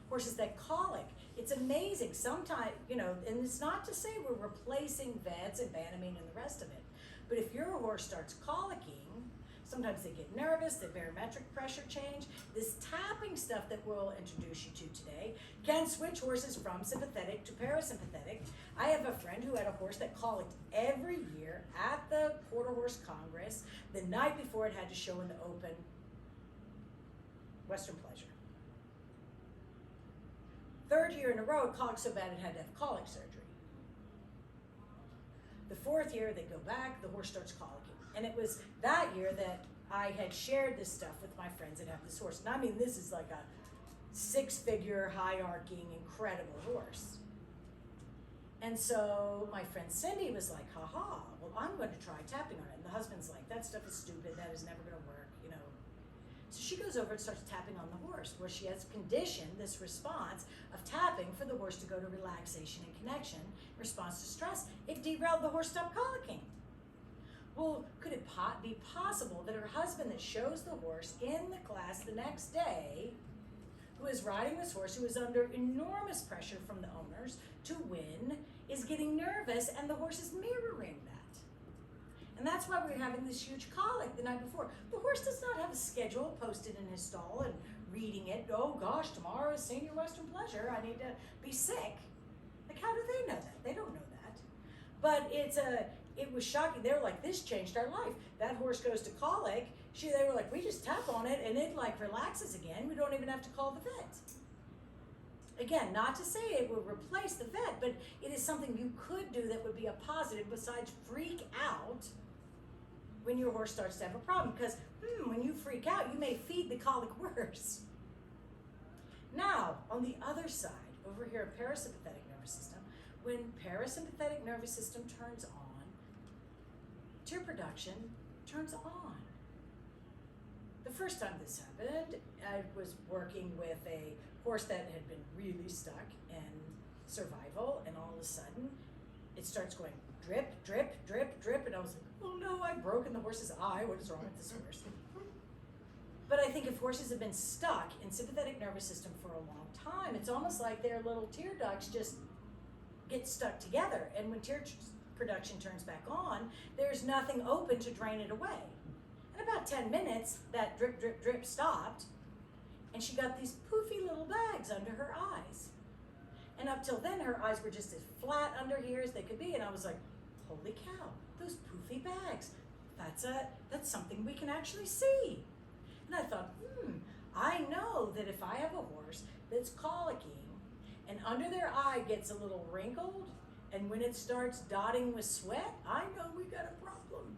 Horses that colic, it's amazing. Sometimes, and it's not to say we're replacing vets and Banamine and the rest of it, but if your horse starts colicking, sometimes they get nervous, the barometric pressure change. This tapping stuff that we'll introduce you to today can switch horses from sympathetic to parasympathetic. I have a friend who had a horse that colicked every year at the Quarter Horse Congress the night before it had to show in the Open Western Pleasure. Third year in a row, it colicked so bad it had to have colic surgery. The fourth year, they go back, the horse starts colicking. And it was that year that I had shared this stuff with my friends that have this horse. And I mean, this is like a 6-figure, high-arcing, incredible horse. And so my friend Cindy was like, haha, well, I'm going to try tapping on it. And the husband's like, that stuff is stupid, that is never going to work, So she goes over and starts tapping on the horse, where she has conditioned this response of tapping for the horse to go to relaxation and connection, response to stress. It derailed the horse, stopped colicking. Well, could it be possible that her husband that shows the horse in the class the next day, who is riding this horse, who is under enormous pressure from the owners to win, is getting nervous, and the horse is mirroring that? And that's why we're having this huge colic the night before. The horse does not have a schedule posted in his stall and reading it. Oh gosh, tomorrow is Senior Western Pleasure. I need to be sick. Like, how do they know that? They don't know that. But it was shocking. They were like, this changed our life. That horse goes to colic. They were like, we just tap on it and it like relaxes again. We don't even have to call the vet. Again, not to say it will replace the vet, but it is something you could do that would be a positive besides freak out when your horse starts to have a problem. Because when you freak out, you may feed the colic worse. Now, on the other side, over here, parasympathetic nervous system, when parasympathetic nervous system turns on, tear production turns on. The first time this happened, I was working with a horse that had been really stuck in survival, and all of a sudden, it starts going drip, drip, drip, drip, and I was like, oh no, I've broken the horse's eye. What is wrong with this horse? But I think if horses have been stuck in sympathetic nervous system for a long time, it's almost like their little tear ducts just get stuck together. And when tear production turns back on, there's nothing open to drain it away. In about 10 minutes, that drip, drip, drip stopped, and she got these poofy little bags under her eyes. And up till then, her eyes were just as flat under here as they could be. And I was like, holy cow, those poofy bags. That's something we can actually see. And I thought, I know that if I have a horse that's colicking and under their eye gets a little wrinkled, and when it starts dotting with sweat, I know we got a problem.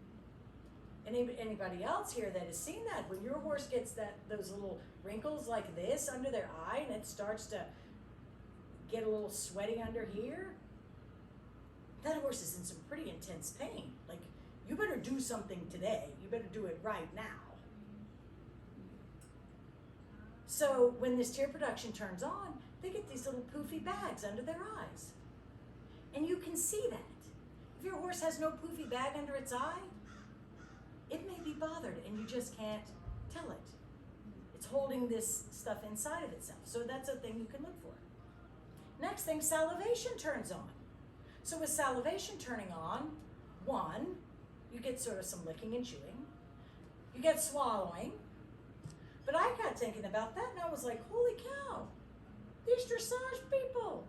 Anybody else here that has seen that, when your horse gets those little wrinkles like this under their eye and it starts to get a little sweaty under here, that horse is in some pretty intense pain. Like, you better do something today. You better do it right now. So when this tear production turns on, they get these little poofy bags under their eyes. And you can see that. If your horse has no poofy bag under its eye, it may be bothered and you just can't tell it. It's holding this stuff inside of itself. So that's a thing you can look for. Next thing, salivation turns on. So with salivation turning on, one, you get sort of some licking and chewing. You get swallowing. But I got thinking about that and I was like, holy cow, these dressage people,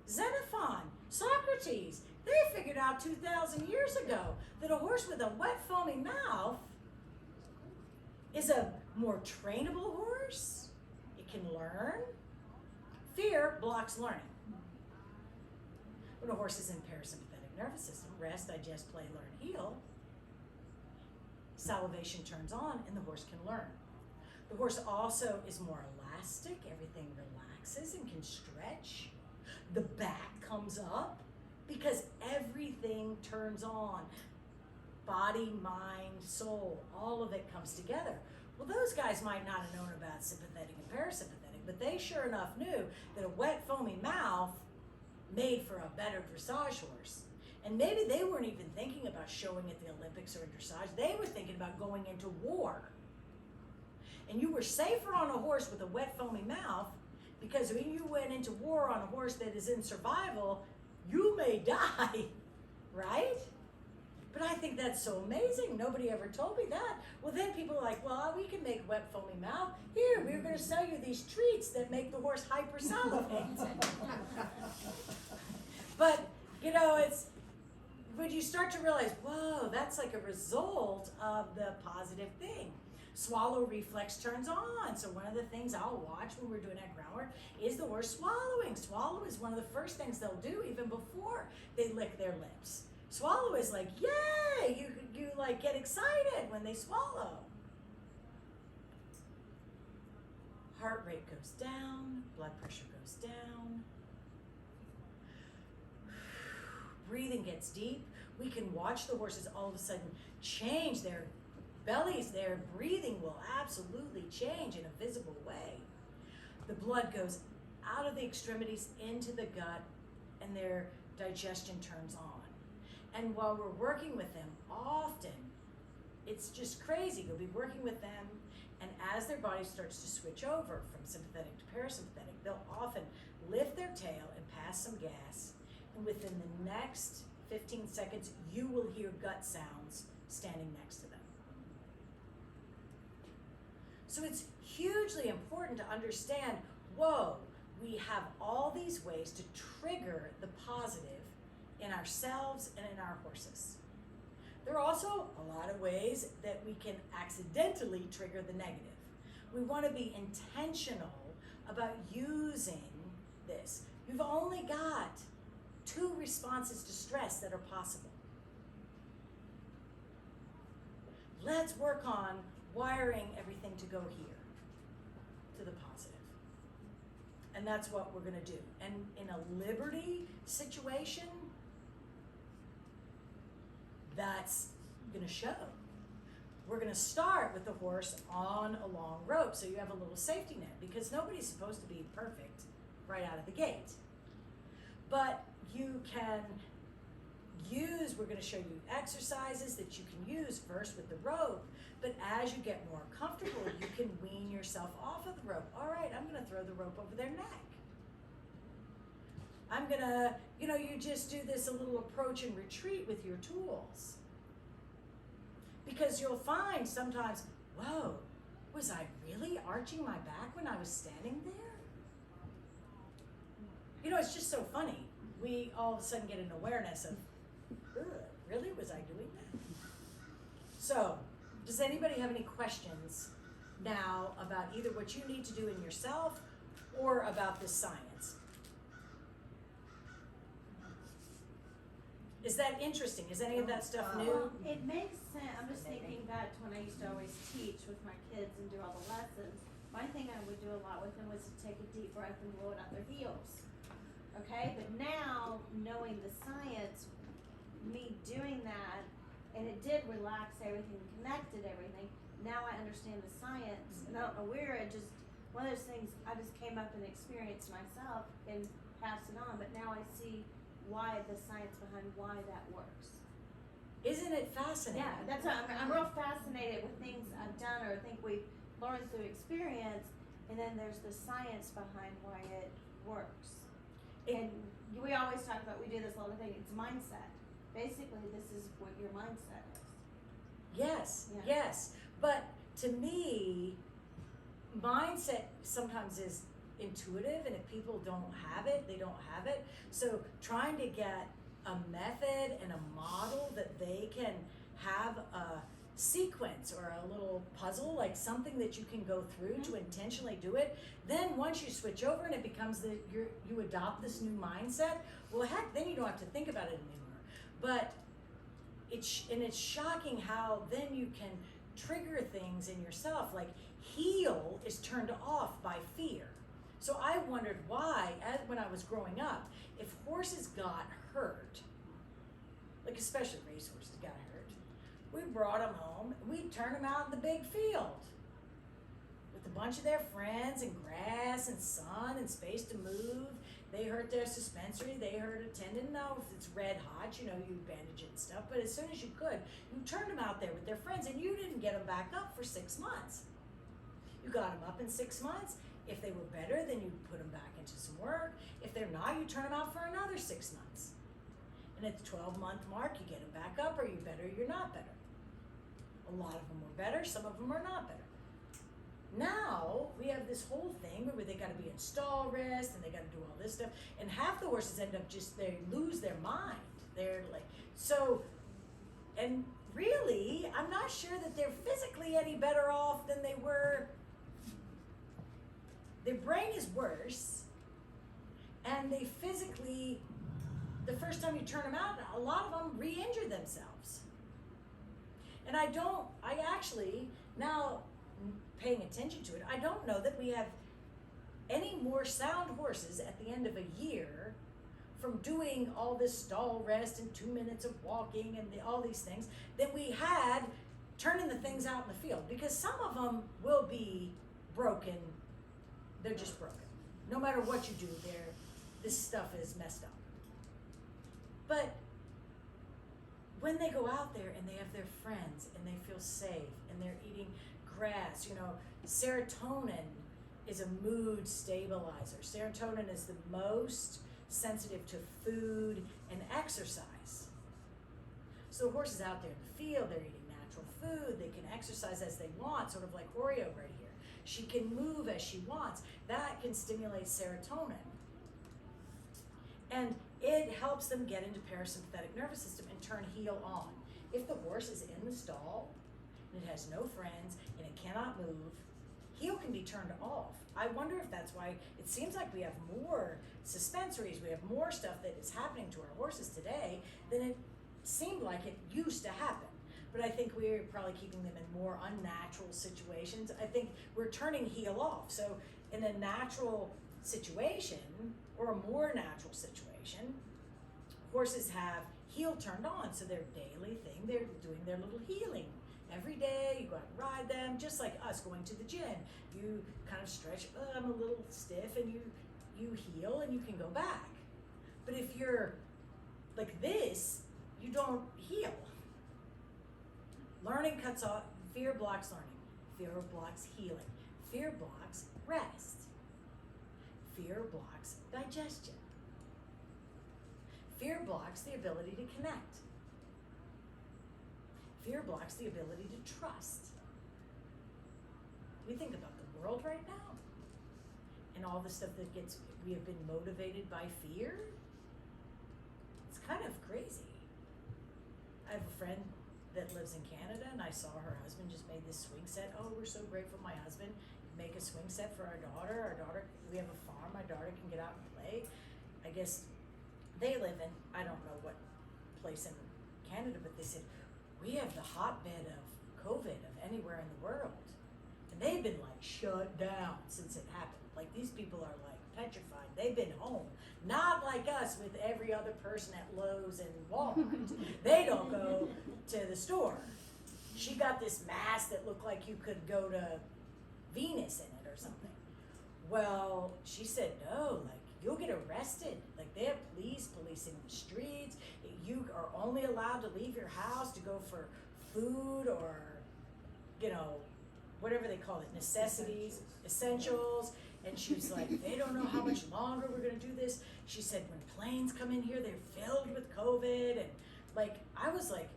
Xenophon, Socrates, they figured out 2,000 years ago that a horse with a wet, foamy mouth is a more trainable horse. It can learn. Fear blocks learning. When a horse is in parasympathetic nervous system, rest, digest, play, learn, heal, salivation turns on and the horse can learn. The horse also is more elastic. Everything relaxes and can stretch. The back comes up because everything turns on body, mind, soul, all of it comes together. Well, those guys might not have known about sympathetic and parasympathetic, but they sure enough knew that a wet, foamy mouth made for a better dressage horse. And maybe they weren't even thinking about showing at the Olympics or in dressage. They were thinking about going into war. And you were safer on a horse with a wet, foamy mouth, because when you went into war on a horse that is in survival, you may die, right? But I think that's so amazing. Nobody ever told me that. Well, then people are like, well, we can make wet, foamy mouth. Here, we're going to sell you these treats that make the horse hypersalivate. But, you know, it's when you start to realize, whoa, that's like a result of the positive thing. Swallow reflex turns on. So one of the things I'll watch when we're doing that groundwork is the horse swallowing. Swallow is one of the first things they'll do even before they lick their lips. Swallow is like, yay! You like get excited when they swallow. Heart rate goes down, blood pressure goes down. Breathing gets deep. We can watch the horses all of a sudden change their bellies. Their breathing will absolutely change in a visible way. The blood goes out of the extremities into the gut, and their digestion turns on. And while we're working with them, often it's just crazy. You'll be working with them, and as their body starts to switch over from sympathetic to parasympathetic, they'll often lift their tail and pass some gas. And within the next 15 seconds, you will hear gut sounds standing next to them. So it's hugely important to understand, whoa, we have all these ways to trigger the positive in ourselves and in our horses. There are also a lot of ways that we can accidentally trigger the negative. We want to be intentional about using this. You've only got 2 responses to stress that are possible. Let's work on wiring everything to go here, to the positive. And that's what we're going to do. And in a liberty situation, that's going to show. We're going to start with the horse on a long rope, so you have a little safety net, because nobody's supposed to be perfect right out of the gate. But you can use, we're going to show you exercises that you can use first with the rope, but as you get more comfortable, you can wean yourself off of the rope. All right, I'm going to throw the rope over their neck. I'm going to, you just do this a little approach and retreat with your tools. Because you'll find sometimes, whoa, was I really arching my back when I was standing there? It's just so funny. We all of a sudden get an awareness of, really, was I doing that? So, does anybody have any questions now about either what you need to do in yourself or about this science? Is that interesting? Is any of that stuff new? It makes sense. I'm just thinking back to when I used to always teach with my kids and do all the lessons. One thing I would do a lot with them was to take a deep breath and blow it out their heels. Okay, but now knowing the science, me doing that, and it did relax everything, connected everything. Now I understand the science, and I don't know where it just, one of those things I just came up and experienced myself and passed it on, but now I see why the science behind why that works. Isn't it fascinating? Yeah, that's what I'm real fascinated with things I've done or think we've learned through experience, and then there's the science behind why it works. And we always talk about, we do this all the thing, it's mindset. Basically, this is what your mindset is. Yes, Yeah. yes. But to me, mindset sometimes is intuitive, and if people don't have it, they don't have it. So trying to get a method and a model that they can have a sequence or a little puzzle, like something that you can go through to intentionally do it. Then once you switch over and it becomes you adopt this new mindset, well, heck, then you don't have to think about it anymore. But it's shocking how then you can trigger things in yourself, like heel is turned off by fear. So I wondered why, when I was growing up, if horses got hurt, like especially racehorses got hurt, We brought them home. We turned them out in the big field with a bunch of their friends and grass and sun and space to move. They hurt their suspensory, they hurt a tendon. Now, if it's red hot, you bandage it and stuff, but as soon as you could, you turned them out there with their friends, and you didn't get them back up for 6 months. You got them up in 6 months. If they were better, then you put them back into some work. If they're not, you turn them out for another 6 months. And at the 12-month mark, you get them back up. Are you better? You're not better. A lot of them were better. Some of them are not better. Now we have this whole thing where they got to be in stall rest and they got to do all this stuff. And half the horses end up they lose their mind. They're like, so, and really, I'm not sure that they're physically any better off than they were. Their brain is worse, and they physically, the first time you turn them out, a lot of them re-injure themselves. And I actually, now paying attention to it, I don't know that we have any more sound horses at the end of a year from doing all this stall rest and 2 minutes of walking and all these things than we had turning the things out in the field. Because some of them will be broken. They're just broken. No matter what you do, this stuff is messed up. But when they go out there and they have their friends and they feel safe and they're eating grass, serotonin is a mood stabilizer. Serotonin is the most sensitive to food and exercise. So the horse is out there in the field, they're eating natural food, they can exercise as they want, sort of like Oreo right here. She can move as she wants. That can stimulate serotonin. And it helps them get into parasympathetic nervous system and turn heel on. If the horse is in the stall and it has no friends and it cannot move, heel can be turned off. I wonder if that's why it seems like we have more suspensories, we have more stuff that is happening to our horses today than it seemed like it used to happen. But I think we're probably keeping them in more unnatural situations. I think we're turning heel off. So in a natural situation, or a more natural situation, horses have heel turned on. So their daily thing, they're doing their little healing. Every day, you go out and ride them, just like us going to the gym. You kind of stretch, I'm a little stiff, and you heal and you can go back. But if you're like this, you don't heal. Learning cuts off, fear blocks learning. Fear blocks healing. Fear blocks rest. Fear blocks digestion. Fear blocks the ability to connect. Fear blocks the ability to trust. We think about the world right now and all the stuff that we have been motivated by fear. It's kind of crazy. I have a friend that lives in Canada, and I saw her husband just made this swing set. Oh, we're so grateful my husband make a swing set for our daughter. We have a farm, my daughter can get out and play. I guess they live in, I don't know what place in Canada, but they said, we have the hotbed of COVID of anywhere in the world. And they've been like shut down since it happened. Like these people are like petrified. They've been home. Not like us with every other person at Lowe's and Walmart. They don't go to the store. She got this mask that looked like you could go to Venus in it or something. Well, she said, no, like you'll get arrested. Like they have police policing the streets. You are only allowed to leave your house to go for food or, whatever they call it, necessities, essentials. And she was like, they don't know how much longer we're gonna do this. She said, when planes come in here, they're filled with COVID. And like, I was like,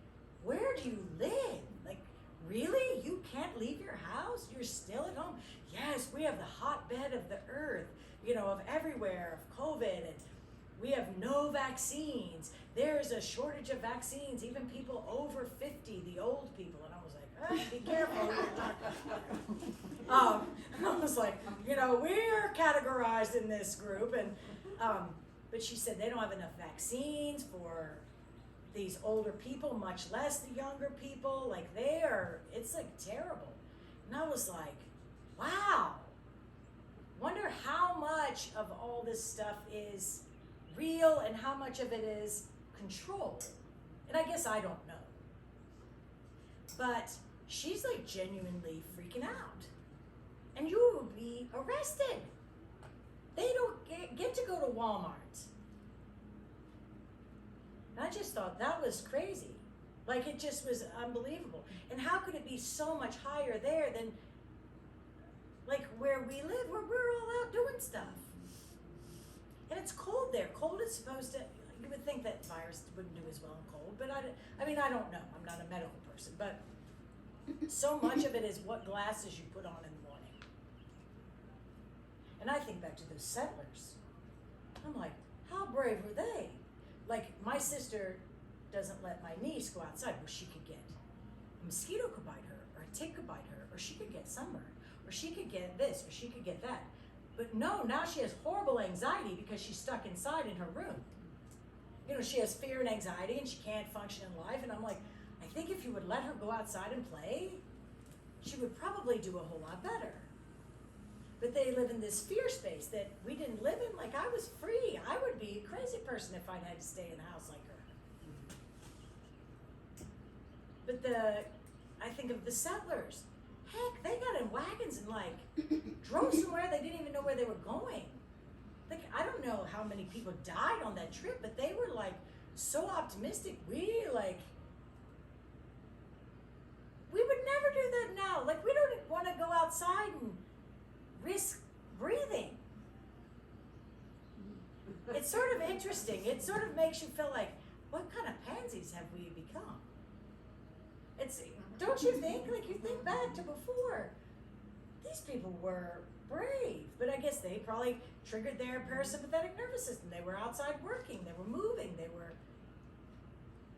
where do you live? Like, really? You can't leave your house? You're still at home? Yes, we have the hotbed of the earth, of everywhere, of COVID, and we have no vaccines. There's a shortage of vaccines, even people over 50, the old people. And I was like, be careful. I was like, we're categorized in this group. And but she said they don't have enough vaccines for these older people, much less the younger people. Like it's like terrible. And I was like, wow. Wonder how much of all this stuff is real and how much of it is controlled. And I guess I don't know. but she's like genuinely freaking out. And you will be arrested. They don't get to go to Walmart. And I just thought that was crazy. Like, it just was unbelievable. And how could it be so much higher there than like where we live, where we're all out doing stuff? And it's cold there. Cold is supposed to, you would think that virus wouldn't do as well in cold, but I mean, I don't know. I'm not a medical person, but so much of it is what glasses you put on in the morning. And I think back to those settlers. I'm like, how brave were they? Like, my sister doesn't let my niece go outside where she could get a mosquito could bite her, or a tick could bite her, or she could get sunburn, or she could get this, or she could get that. But no, now she has horrible anxiety because she's stuck inside in her room. You know, she has fear and anxiety and she can't function in life. And I'm like, I think if you would let her go outside and play, she would probably do a whole lot better. But they live in this fear space that we didn't live in. Like, I was free. I would be a crazy person if I'd had to stay in a house like her. But I think of the settlers. Heck, they got in wagons and like drove somewhere they didn't even know where they were going. Like, I don't know how many people died on that trip, but they were like so optimistic. We would never do that now. Like, we don't want to go outside and risk breathing. It's sort of interesting. It sort of makes you feel like, what kind of pansies have we become? Don't you think? Like, you think back to before. These people were brave, but I guess they probably triggered their parasympathetic nervous system. They were outside working, they were moving, they were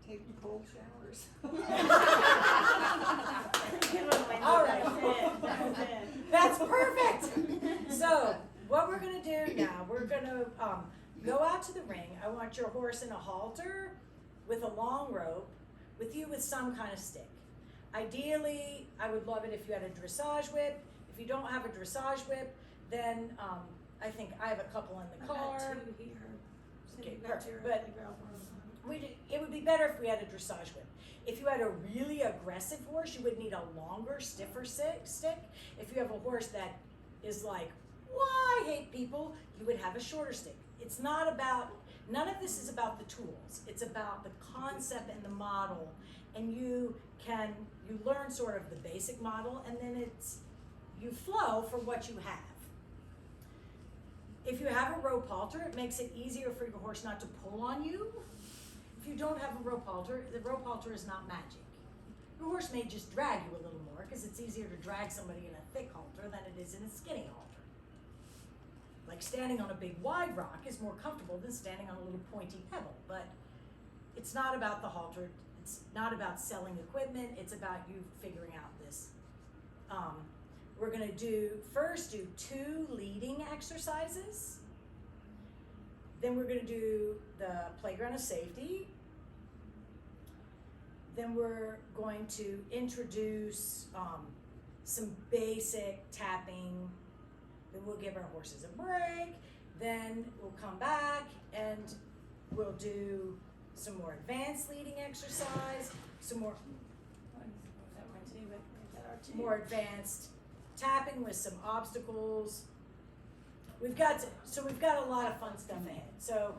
Taking cold showers. all right. That's perfect. So what we're gonna do now, we're gonna go out to the ring. I want your horse in a halter with a long rope, with you with some kind of stick. Ideally, I would love it if you had a dressage whip. If you don't have a dressage whip, then I think I have a couple in the car. I've got two here. So Okay, you got perfect. your But other girl one. it would be better if we had a dressage whip. If you had a really aggressive horse, you would need a longer, stiffer stick. If you have a horse that is like, why I hate people, you would have a shorter stick. It's not about, none of this is about the tools. It's about the concept and the model. And you learn sort of the basic model, and then you flow for what you have. If you have a rope halter, it makes it easier for your horse not to pull on you. If you don't have a rope halter, the rope halter is not magic. Your horse may just drag you a little more because it's easier to drag somebody in a thick halter than it is in a skinny halter. Like, standing on a big wide rock is more comfortable than standing on a little pointy pebble, but it's not about the halter. It's not about selling equipment. It's about you figuring out this. We're gonna first do 2 leading exercises. Then we're gonna do the playground of safety. Then we're going to introduce some basic tapping. Then we'll give our horses a break. Then we'll come back and we'll do some more advanced leading exercise, some more advanced tapping with some obstacles. We've got a lot of fun stuff ahead. So